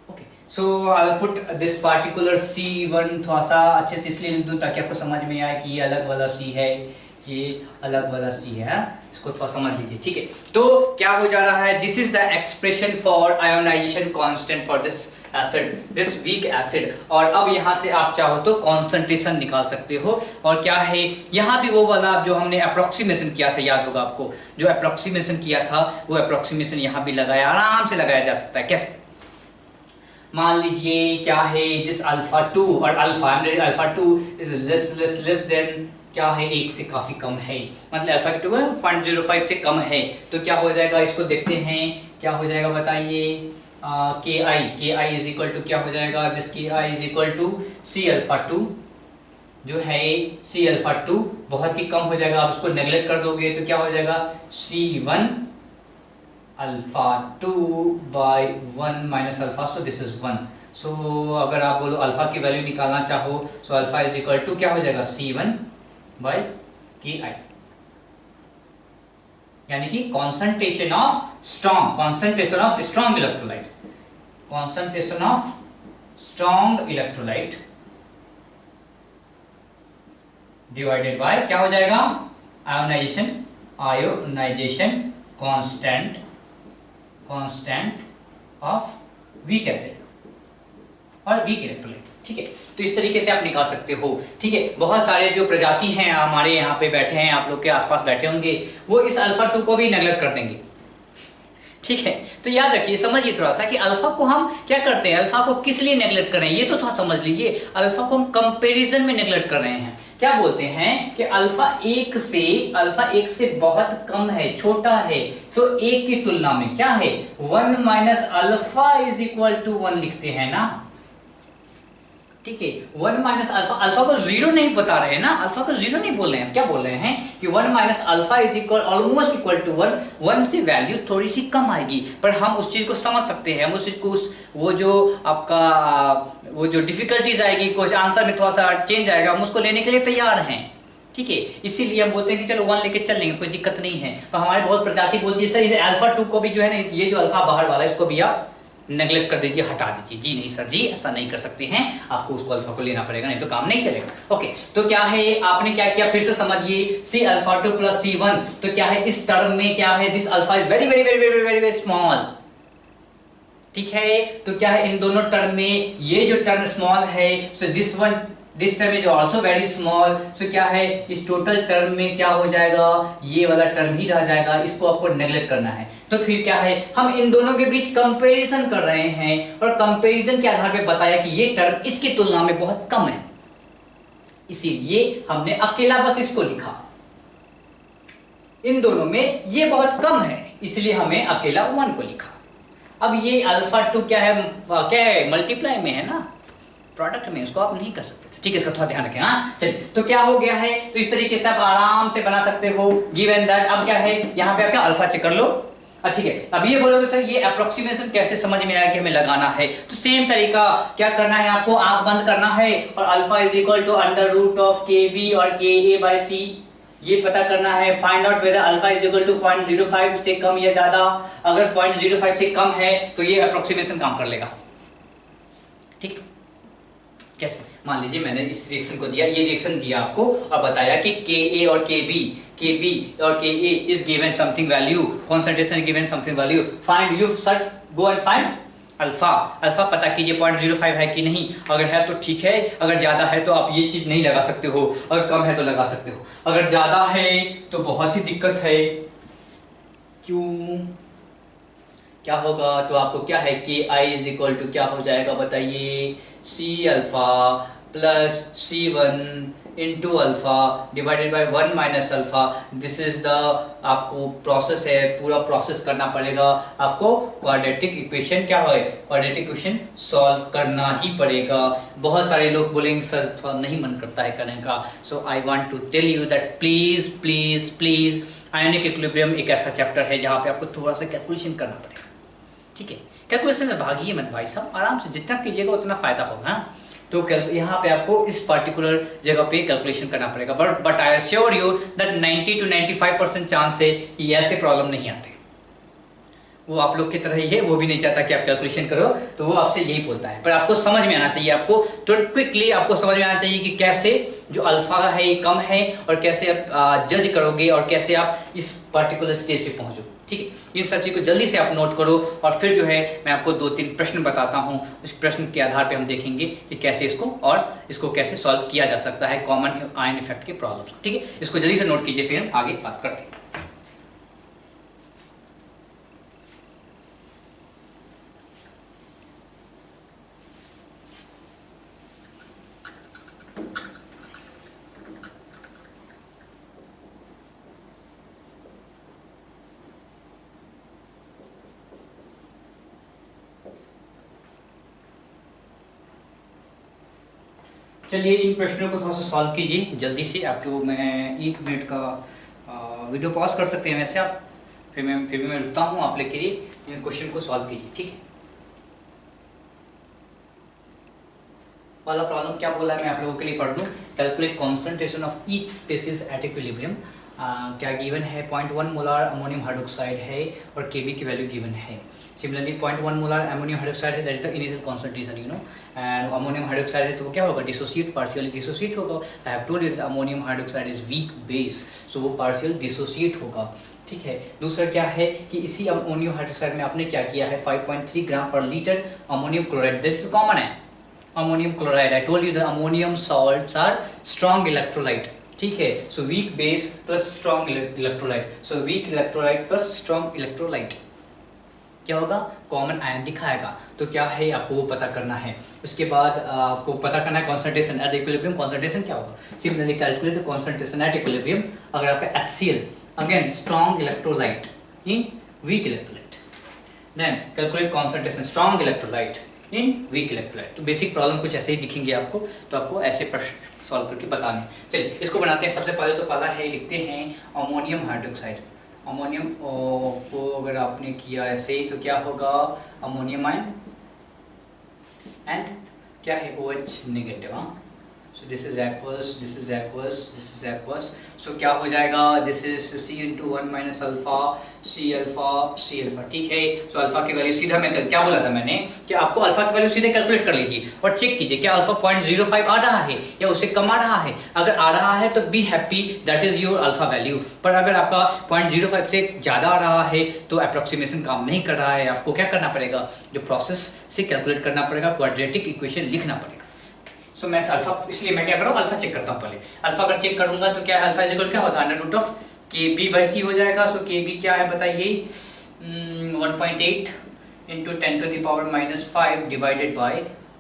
Okay, so I will put this particular C1 थोड़ा सा अच्छे से इसलिए लिख दूं ताकि आपको समझ में आए कि ये अलग वाला C है, ये अलग वाला C है, इसको थोड़ा समझ लीजिए। ठीक है, तो क्या हो जा रहा है, this is the expression for ionisation constant for this acid, this weak acid. और अब यहाँ से आप चाहो तो कॉन्सेंट्रेशन निकाल सकते हो। और क्या है, यहाँ भी वो वाला जो हमने अप्रोक्सीमेशन किया था, याद होगा आपको, जो अप्रोक्सीमेशन किया था वो अप्रोक्सीमेशन यहाँ भी लगाया, आराम से लगाया जा सकता है। कैसे, मान लीजिए क्या है, दिस अल्फा 2 और अल्फा 2 इज लेस देन क्या है, 1 से काफी कम है, मतलब अल्फा 2 0.05 से कम है। तो क्या हो जाएगा, इसको देखते हैं क्या हो जाएगा बताइए, के आई इज इक्वल टू क्या हो जाएगा, this K I is equal to C alpha 2 जो है, C अल्फा 2 बहुत ही कम हो जाएगा। आप इसको नेग्लेक्ट कर दोगे तो क्या हो जाएगा, C1 alpha 2 by 1 minus alpha, so this is 1। So अगर आप बोलो अल्फा की वैल्यू निकालना चाहो, so alpha is equal to क्या हो जाएगा, C1 बाय के आई, यानी कि concentration of strong electrolyte, concentration of strong electrolyte divided by क्या हो जाएगा, ionisation constant of weak acid और वीक इलेक्ट्रोलाइट। ठीक है, तो इस तरीके से आप निकाल सकते हो। ठीक है, बहुत सारे जो प्रजाति हैं हमारे यहाँ पे बैठे हैं, आप लोग के आसपास बैठे होंगे, वो इस अल्फा 2 को भी नेग्लेक्ट कर देंगे। ठीक है, तो याद रखिए, समझिए थोड़ा सा कि अल्फा को हम क्या करते हैं, अल्फा को किस लिए नेग्लेक्ट कर रहे हैं, ये तो थोड़ा समझ लीजिए। अल्फा को हम कंपैरिजन में नेग्लेक्ट कर रहे हैं। क्या बोलते हैं कि अल्फा 1 से बहुत कम है, छोटा है, तो 1 की तुलना में क्या है, 1 minus alpha is equal to 1 लिखते हैं ना। ठीक है, 1 माइनस अल्फा को 0 नहीं बता रहे हैं ना, अल्फा को 0 नहीं बोल रहे हैं, क्या बोल रहे हैं कि 1 minus alpha is equal almost equal to 1, 1 से वैल्यू थोड़ी सी कम आएगी, पर हम उस चीज को समझ सकते हैं, हम उस चीज को वो जो आपका वो जो डिफिकल्टीज आएगी, कुछ आंसर में थोड़ा सा चेंज आएगा, हम उसको लेने के लिए तैयार हैं। ठीक है, इसीलिए हम बोलते हैं कि चलो 1 लेके चल लेंगे, कोई दिक्कत नहीं है। तो हमारे बहुत प्रजाति बोलती है सर इसे अल्फा 2 को भी जो है ना, ये जो अल्फा बाहर वाला है इसको भी आप नेग्लेक्ट कर दीजिए, हटा दीजिए। जी नहीं सर जी, ऐसा नहीं कर सकते हैं, आपको उसको अल्फा को लेना पड़ेगा, नहीं तो काम नहीं चलेगा। ओके, तो क्या है, आपने क्या किया, फिर से समझिए, C अल्फा 2 प्लस C1, तो क्या है, इस टर्म में क्या है, this alpha is very very very very very very small. ठीक है, तो क्या है, इन दोनों टर्म में ये जो टर्म स्मॉल है, so this term is also very small. So क्या है, इस टोटल टर्म में क्या हो जाएगा, ये वाला टर्म ही रह जाएगा, इसको आपको नेग्लेक्ट करना है। तो फिर क्या है, हम इन दोनों के बीच कंपैरिजन कर रहे हैं और कंपैरिजन के आधार पे बताया कि ये टर्म इसकी तुलना में बहुत कम है, इसीलिए हमने अकेला बस इसको लिखा। इन दोनों में ये बहुत कम है, इसलिए हमें अकेला 1 को लिखा। अब ये अल्फा 2 क्या है मल्टीप्लाई में है ना, प्रोडक्ट में, उसको आप नहीं कर सकते। ठीक है, इसका थोड़ा ध्यान रखें। हाँ चलिए, तो क्या हो गया है, तो इस तरीके से आप आराम से बना सकते हो गिवन दैट। अब क्या है यहाँ पे आपका अल्फा चेक कर लो। ठीक है, अब ये बोलोगे सर ये अप्रोक्सीमेशन कैसे समझ में आया कि हमें लगाना है, तो सेम तरीका क्या करना है, आपको आंख बंद करना है और alpha is equal to under root of K B और के ए बाई सी, ये पता करना है। Find out whether alpha is equal to 0.05 से कम या ज्यादा। अगर 0.05 से कम है तो ये अप्रोक्सीमेशन काम कर लेगा। ठीक, कैसे, मान लीजिए मैंने इस रिएक्शन को दिया, ये रिएक्शन दिया आपको और बताया कि Ka और Kb और Ka is given something value, concentration is given something value, find you search go and find alpha. Alpha पता कीजिए 0.05 है कि नहीं, अगर है तो ठीक है, अगर ज्यादा है तो आप ये चीज नहीं लगा सकते हो, अगर कम है तो लगा सकते हो। अगर ज्यादा है तो बहुत ही दिक्कत है। क्यों, क्या होगा, तो आपको क्या है कि आई इज इक्वल टू क्या हो जाएगा बताइए, C alpha plus C1 into alpha divided by 1 minus alpha. This is the आपको प्रोसेस है, पूरा प्रोसेस करना पड़ेगा आपको। क्वाड्रेटिक इक्वेशन क्या है, क्वाड्रेटिक इक्वेशन सॉल्व करना ही पड़ेगा। बहुत सारे लोग बोलेंगे सर थोड़ा नहीं मन करता है करने का, so I want to tell you that please please please ionic equilibrium एक ऐसा चैप्टर है जहाँ पे आपको थोड़ा सा कैलकुलेशन करना पड़ेगा। ठीक है, कैलकुलेशन से भागिए मत भाई साहब, आराम से जितना कीजिएगा उतना फायदा होगा। तो यहाँ पे आपको इस पर्टिकुलर जगह पे कैलकुलेशन करना पड़ेगा, but I assure you that 90 to 95% chance है कि ऐसे प्रॉब्लम नहीं आते। वो आप लोग की तरह ही है, वो भी नहीं चाहता कि आप कैलकुलेशन करो, तो वो आपसे यही बोलता है। पर आपको समझ में आना चाहिए, आपको तो क्विकली आपको समझ में आना चाहिए कि कैसे जो अल्फा है ये कम है और कैसे आप जज करोगे और कैसे आप इस पर्टिकुलर स्टेज पे पहुंचो। ठीक है, इन सब चीज़ को जल्दी से आप नोट करो और फिर जो है मैं आपको 2-3 प्रश्न बताता हूँ। उस प्रश्न के आधार पे हम देखेंगे कि कैसे इसको कैसे सॉल्व किया जा सकता है कॉमन आयन इफेक्ट के प्रॉब्लम्स को। ठीक है, इसको जल्दी से नोट कीजिए, फिर हम आगे बात करते हैं। चलिए इन प्रश्नों को थोड़ा सा सॉल्व कीजिए जल्दी से। आपको मैं 1 मिनट का वीडियो पॉज कर सकते हैं वैसे आप, फिर भी मैं रुकता हूँ आप लोग के लिए। इन क्वेश्चन को सॉल्व कीजिए। ठीक है, वाला प्रॉब्लम क्या बोला है मैं आप लोगों के लिए पढ़ दूँ। Calculate concentration of each species at equilibrium. क्या गिवन है, 0.1 मोलार अमोनियम हाइड्रोक्साइड है और Kb की वैल्यू गिवन है। सिमिलरली 0.1 मोलार अमोनियम हाइड्रोक्साइड है, that is the initial concentration you know. And ammonium hydroxide है तो वो क्या होगा, डिसोसिएट, पार्शियली डिसोसिएट होगा। I have told you that ammonium hydroxide is weak base, so वो पार्शियल डिसोसिएट होगा। ठीक है, दूसरा क्या है कि इसी अमोनियम हाइड्रोक्साइड में आपने क्या किया है, 5.3 gram per litre ammonium chloride, this common है ammonium chloride. I told you the ammonium salts are strong electrolyte. ठीक है, so weak base plus strong electrolyte, so weak electrolyte plus strong electrolyte क्या होगा, कॉमन आयन दिखाएगा। तो क्या है आपको वो पता करना है। उसके बाद आपको पता करना है कॉन्सेंट्रेशन एट इक्विलिब्रियम। कॉन्सेंट्रेशन क्या होगा, similarly calculate the concentration at equilibrium. अगर आपका HCl again strong electrolyte in weak electrolyte, then calculate concentration strong electrolyte in weak electrolyte. तो बेसिक प्रॉब्लम कुछ ऐसे ही दिखेंगे आपको, तो आपको ऐसे प्रश्न सॉल्व करके बताने। चलिए इसको बनाते हैं। सबसे पहले तो पहला है, लिखते हैं अमोनियम हाइड्रोक्साइड। अमोनियम को अगर आपने किया ऐसे ही तो क्या होगा, अमोनियम आयन एंड क्या है OH नेगेटिव। हाँ, so this is aqueous, this is aqueous, this is aqueous. So क्या हो जाएगा, this is C into 1 minus alpha C alpha. ठीक है, सो अल्फा की वैल्यू सीधा मैं क्या बोला था मैंने कि आपको अल्फा की वैल्यू सीधे कैलकुलेट कर लीजिए और चेक कीजिए क्या अल्फा 0.05 आ रहा है या उससे कम आ रहा है। अगर आ रहा है तो be happy, that is your alpha value. पर अगर आपका 0.05 से ज़्यादा आ रहा है तो अप्रोक्सीमेशन काम नहीं कर रहा है। आपको क्या करना पड़ेगा, जो प्रोसेस से कैलकुलेट करना पड़ेगा, क्वाड्रेटिक इक्वेशन लिखना पड़ेगा। सो मैं अल्फा, इसलिए मैं क्या करूँ, अल्फा चेक करता हूँ पहले। अल्फा अगर चेक करूंगा तो क्या अल्फा इक्वल क्या होता है, under root of Kb by C हो जाएगा। सो Kb क्या है बताइए, 1.8 into 10 to the power -5 divided by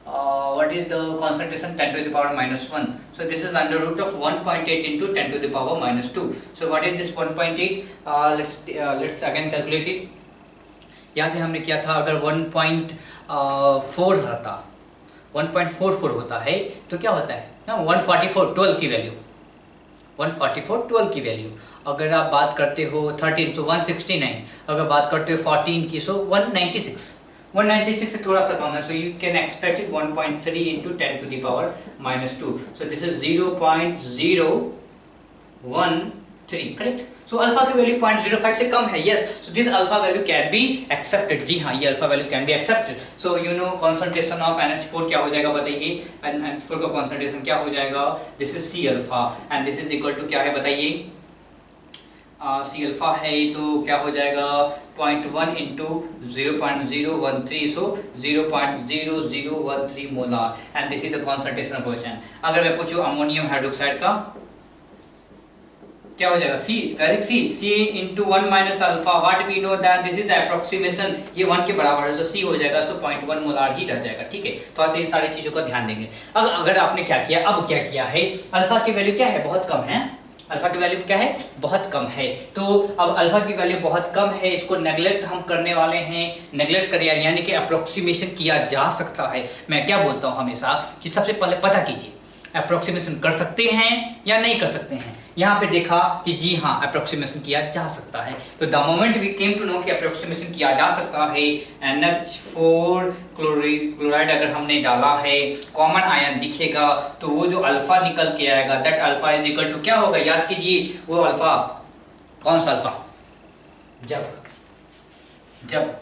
what is the concentration, 10 to the power -1। So this is under root of 1.8 into 10 to the power minus 2. So what is this 1.8? Let's again calculate it. याद है हमने किया था अगर 1.4 था 1.44 होता है तो क्या होता है ना 144 12 की वैल्यू 144 12 की वैल्यू। अगर आप बात करते हो 13 तो 169, अगर बात करते हो 14 की सो 196 से थोड़ा सा कम है, so you can expect it 1.3 into 10 to the power minus 2. So this is 0.013, correct. So alpha की वैल्यू 0.05 से कम है, yes. So this alpha value can be accepted, जी हाँ, ये alpha value can be accepted. So you know concentration of NH4 क्या हो जाएगा बताइए, NH4 का कॉन्सेंट्रेशन क्या हो जाएगा, this is C alpha and this is equal to क्या है बताइए, C अल्फा है तो क्या हो जाएगा 0.1 into 0.013, so 0.0013 molar and this is the concentration of ocean. अगर मैं पूछूं अमोनियम हाइड्रोक्साइड का क्या हो जाएगा, C into 1 minus alpha, what we know that this is the approximation, ये 1 के बराबर है, so C हो जाएगा, so 0.1 मोलार ही रह जाएगा, ठीक है। तो ऐसे इन सारी चीजों का ध्यान देंगे। अगर आपने क्या किया, अब क्या किया है, अल्फा की वैल्यू क्या है, बहुत कम है, अल्फा की वैल्यू क्या है, बहुत कम है। तो अब अल्फा की वैल्यू बहुत कम है, इसको नेगलेक्ट हम करने वाले हैं, नेगलेक्ट करिए यानी कि अप्रोक्सीमेशन किया जा सकता है। मैं क्या बोलता हूँ हमेशा कि सबसे पहले पता कीजिए अप्रोक्सीमेशन कर सकते हैं या नहीं कर सकते हैं। यहाँ पे देखा कि जी हाँ अप्रोक्सीमेशन किया जा सकता है, तो the moment we came to know कि अप्रोक्सीमेशन किया जा सकता है, NH4 क्लोराइड अगर हमने डाला है, कॉमन आयन दिखेगा तो वो जो अल्फा निकल के आएगा that alpha is equal to क्या होगा, याद कीजिए वो अल्फा, कौन सा अल्फा, जब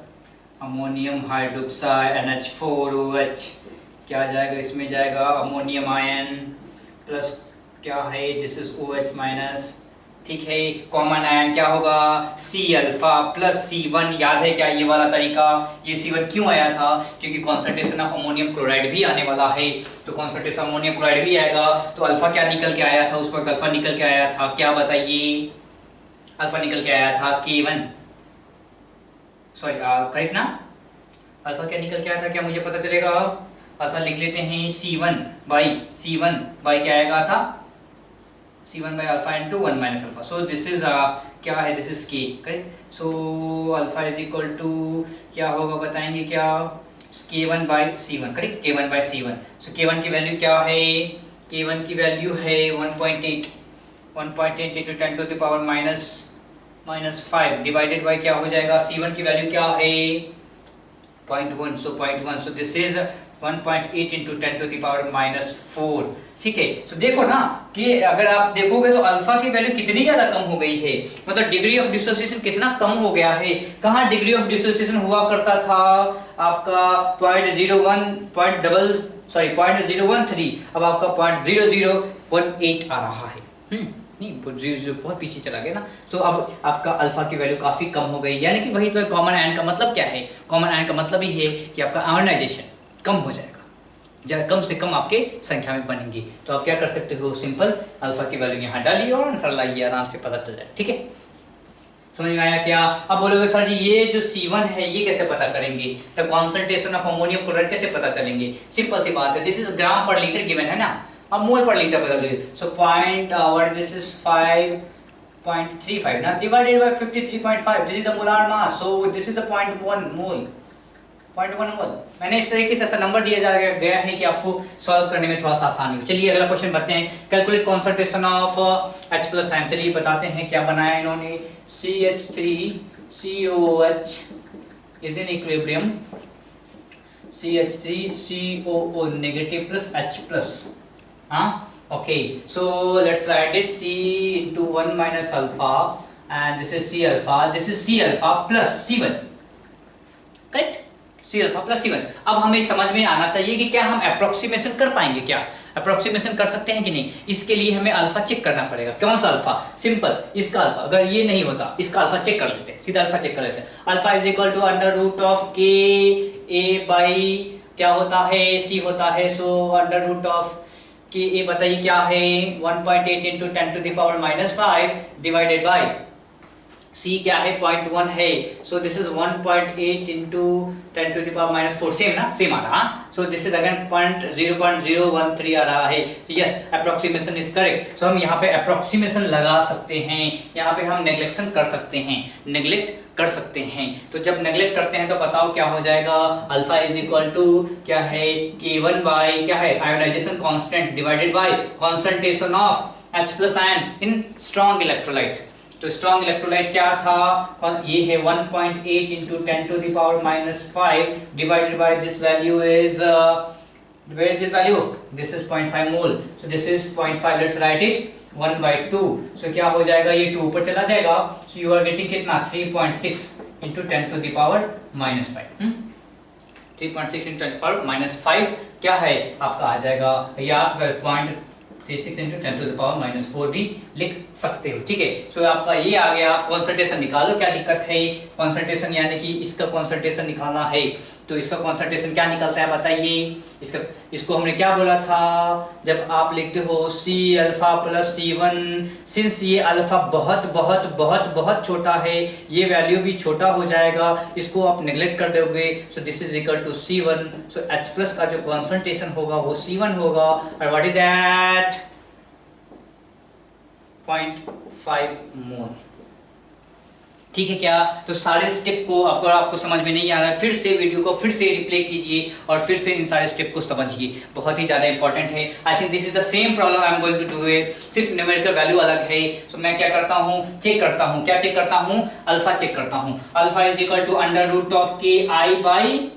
अमोनियम हाइड्रोक्साइड NH4OH क्या जाएगा, इसमें जाएगा अमोनियम आयन प्लस क्या है, दिस इज OH माइनस, ठीक है। कॉमन आयन क्या होगा, C अल्फा प्लस C1, याद है क्या ये वाला तरीका, ये C1 क्यों आया था, क्योंकि कॉन्सेंट्रेशन ऑफ अमोनियम क्लोराइड भी आने वाला है, तो कॉन्सेंट्रेशन अमोनियम क्लोराइड भी आएगा, तो अल्फा क्या निकल के आया था उस वक्त, अल्फा निकल के आया था क्या बताइए, अल्फा निकल के आया था K1, सॉरी करेक्ट ना, अल्फा क्या निकल के आया था, क्या मुझे पता चलेगा, अल्फा लिख लेते हैं C1 बाई क्या आएगा था, C1 by alpha into 1 minus alpha. So this is क्या है, this is K, correct. So alpha is equal to क्या होगा बताएंगे क्या, K1 by C1, correct, K1 by C1। So K1 की वैल्यू क्या है, K1 की वैल्यू है 1.8 into 10 to the power minus 5 divided by क्या हो जाएगा, C1 की वैल्यू क्या है 0.1, so 0.1, so this is 1.8 into 10 to the power minus 4, ठीक है। तो देखो ना कि अगर आप देखोगे तो अल्फा की वैल्यू कितनी ज्यादा कम हो गई है, मतलब डिग्री ऑफ डिसोसिएशन कितना कम हो गया है। कहाँ डिग्री ऑफ डिसोसिएशन हुआ करता था आपका 0.013, अब आपका 0.0018 आ रहा है, नहीं बहुत पीछे चला गया ना। तो अब आपका अल्फा की वैल्यू काफी कम हो गई, यानी कि वही तो कॉमन आयन का मतलब क्या है, कॉमन आयन का मतलब ही है कि आपका आयोनाइजेशन कम हो जाएगा, कम से कम आपके संख्या में बनेंगी। तो आप क्या कर सकते हो, सिंपल अल्फा की वैल्यू यहाँ डालिए और आंसर लाइए, आराम से पता चल जाए, ठीक है। समझ में आया क्या। अब बोलोगे सर जी ये जो C1 है ये कैसे पता करेंगे, the concentration of ammonium chloride कैसे पता चलेंगे, सिंपल सी बात है, this is gram per litre given है ना, अब मोल पर लीटर बदल दीजिए। सो दिस इज 5.35 ना divided by 53.5, this is the molar mass, so this is the 0.1 मोल। मैंने इस तरीके से ऐसा नंबर दिया गया है कि आपको सॉल्व करने में थोड़ा सा आसानी हो। चलिए अगला क्वेश्चन बताते हैं, calculate concentration of H+ ion. चलिए बताते हैं क्या बनाया इन्होंने, CH3COOH is in equilibrium, CH3COO negative plus H+, हाँ okay. So let's write it, C into 1 minus alpha and this is C alpha, this is C alpha plus C1, correct, C alpha plus C1। अब हमें समझ में आना चाहिए कि क्या हम अप्रोक्सीमेशन कर पाएंगे, क्या अप्रोक्सीमेशन कर सकते हैं कि नहीं। इसके लिए हमें अल्फा चेक करना पड़ेगा, कौन सा अल्फा, सिंपल इसका अल्फा, अगर ये नहीं होता इसका अल्फा चेक कर लेते हैं, सीधा अल्फा चेक कर लेते हैं। Alpha is equal to under root of K A by क्या होता है, C होता है, so under root of K A बताइए क्या है 1.8 into 10 to the power minus 5 divided by C क्या है 0.1 है, so this is 1.8 into 10 to the power minus 4, same ना, सेम आ रहा, so this is again 0.013 आ रहा है, yes approximation is correct, so हम यहाँ पे approximation लगा सकते हैं, यहाँ पे हम नेग्लेक्शन कर सकते हैं, नेग्लेक्ट कर सकते हैं, तो जब नेग्लेक्ट करते हैं तो बताओ क्या हो जाएगा, अल्फा इज इक्वल टू क्या है K1 बाई क्या है ionisation constant divided by concentration of H plus ion in strong electrolyte. तो स्ट्रॉन्ग इलेक्ट्रोलाइट क्या था, ये है 1.8 into 10 to the power minus 5 divided by this value is where is this value, this is 0.5 mole, so this is 0.5, let's write it 1/2, so क्या हो जाएगा, ये 2 ऊपर चला जाएगा, so you are getting कितना 3.6 into 10 to the power minus 5, 3.6 into 10 to the power minus 5 क्या है आपका आ जाएगा, या 0.36 into 10 to the power minus 4 भी लिख सकते हो, ठीक है। सो आपका ये आ गया, कॉन्संट्रेशन निकालो, क्या दिक्कत है, कॉन्संट्रेशन यानी कि इसका कॉन्संट्रेशन निकालना है, तो इसका कॉन्संट्रेशन क्या निकलता है बताइए, इसको हमने क्या बोला था, जब आप लिखते हो C alpha plus C1, since ये अल्फा बहुत बहुत बहुत बहुत छोटा है, ये वैल्यू भी छोटा हो जाएगा, इसको आप नेग्लेक्ट कर दोगे, so this is equal to C1, so H plus का जो कॉन्संट्रेशन होगा वो C1 होगा, और व्हाट इज दैट 0.5 मोल, ठीक है क्या। तो सारे स्टेप को अगर आपको समझ में नहीं आ रहा है, फिर से वीडियो को फिर से रिप्ले कीजिए और फिर से इन सारे स्टेप को समझिए, बहुत ही ज़्यादा इंपॉर्टेंट है। I think this is the same problem I am going to do it, सिर्फ न्यूमेरिकल वैल्यू अलग है। सो मैं क्या करता हूँ, चेक करता हूँ, क्या चेक करता हूँ, अल्फा चेक करता हूँ, alpha is equal to under root of K I by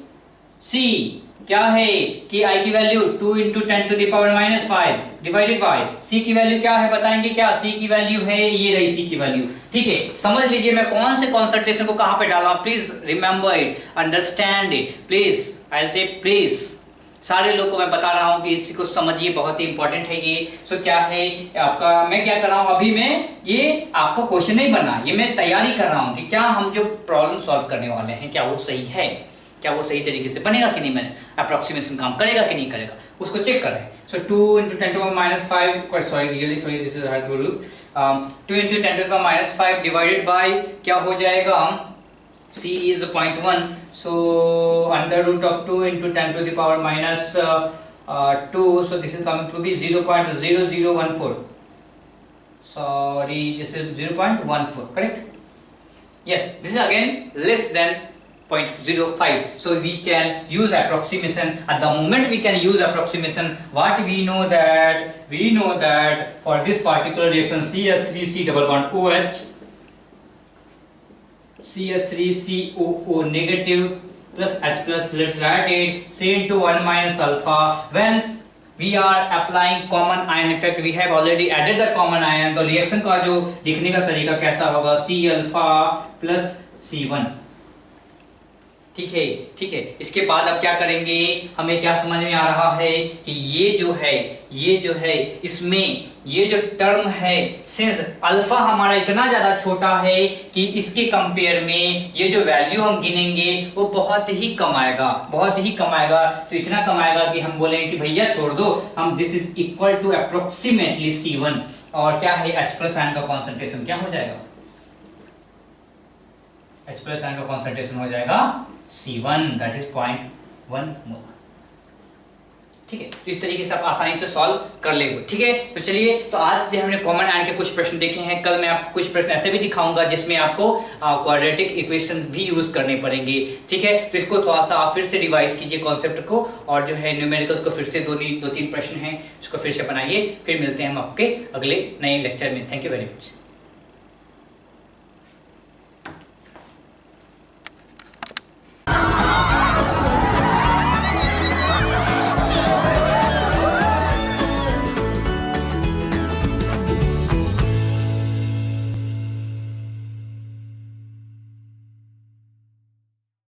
C, क्या है कि आई की value 2 into 10 to the power minus 5 divided by C की वैल्यू क्या है बताएंगे, क्या सी की वैल्यू है, ये रही सी की वैल्यू, ठीक है। समझ लीजिए मैं कौन से कॉन्संट्रेशन को कहां पे डाला, please remember it, understand it, please I से प्लीज, सारे लोग को मैं बता रहा हूं कि इसको समझिए, बहुत ही इंपॉर्टेंट है ये। सो क्या है आपका, मैं क्या कर रहा हूं अभी, मैं ये आपका क्वेश्चन नहीं बना, ये मैं तैयारी कर रहा हूं कि क्या हम जो प्रॉब्लम सॉल्व करने वाले हैं क्या वो सही है, क्या वो सही तरीके से बनेगा कि नहीं, मैंने अप्रोक्सीमेशन काम करेगा कि नहीं करेगा, उसको चेक कर रहे हैं। So 2 into 10 to the minus 5, sorry really sorry this is hard to do, 2 into 10 to the minus 5 divided by क्या हो जाएगा, c is 0.1, so under root of 2 into 10 to the power minus 2, so this is coming to be 0.0014, sorry this is 0.14, correct, yes this is again less than 0.05, so we can use approximation. At the moment we can use approximation, what we know that for this particular reaction CH3C double bond OH, CH3COO negative plus H plus, let's write it C into 1 minus alpha, when we are applying common ion effect, we have already added the common ion, तो reaction का जो लिखने का तरीका कैसा होगा, C alpha plus C1, ठीक है। इसके बाद अब क्या करेंगे, हमें क्या समझ में आ रहा है कि ये जो है इसमें ये जो टर्म है, सिंस अल्फा हमारा इतना ज़्यादा छोटा है कि इसके कंपेयर में ये जो वैल्यू हम गिनेंगे वो बहुत ही कम आएगा, तो इतना कम आएगा कि हम बोलेंगे कि भैया छोड़ दो, हम this is equal to approximately C1, और क्या है H प्लस आयन का कॉन्सेंट्रेशन क्या हो जाएगा, H प्लस आयन का कॉन्सेंट्रेशन हो जाएगा C1, दैट इज 0.1 मोल, ठीक है। तो इस तरीके से आप आसानी से सॉल्व कर लेंगे, ठीक है। तो चलिए, तो आज हमने कॉमन आयन के कुछ प्रश्न देखे हैं, कल मैं आपको कुछ प्रश्न ऐसे भी दिखाऊंगा जिसमें आपको क्वाड्रेटिक इक्वेशन भी यूज करने पड़ेंगे, ठीक है। तो इसको थोड़ा सा आप फिर से रिवाइज कीजिए कॉन्सेप्ट को, और जो है न्यूमेरिकल्स को फिर से दो तीन प्रश्न हैं इसको फिर से बनाइए, फिर मिलते हैं हम आपके अगले नए लेक्चर में। Thank you very much.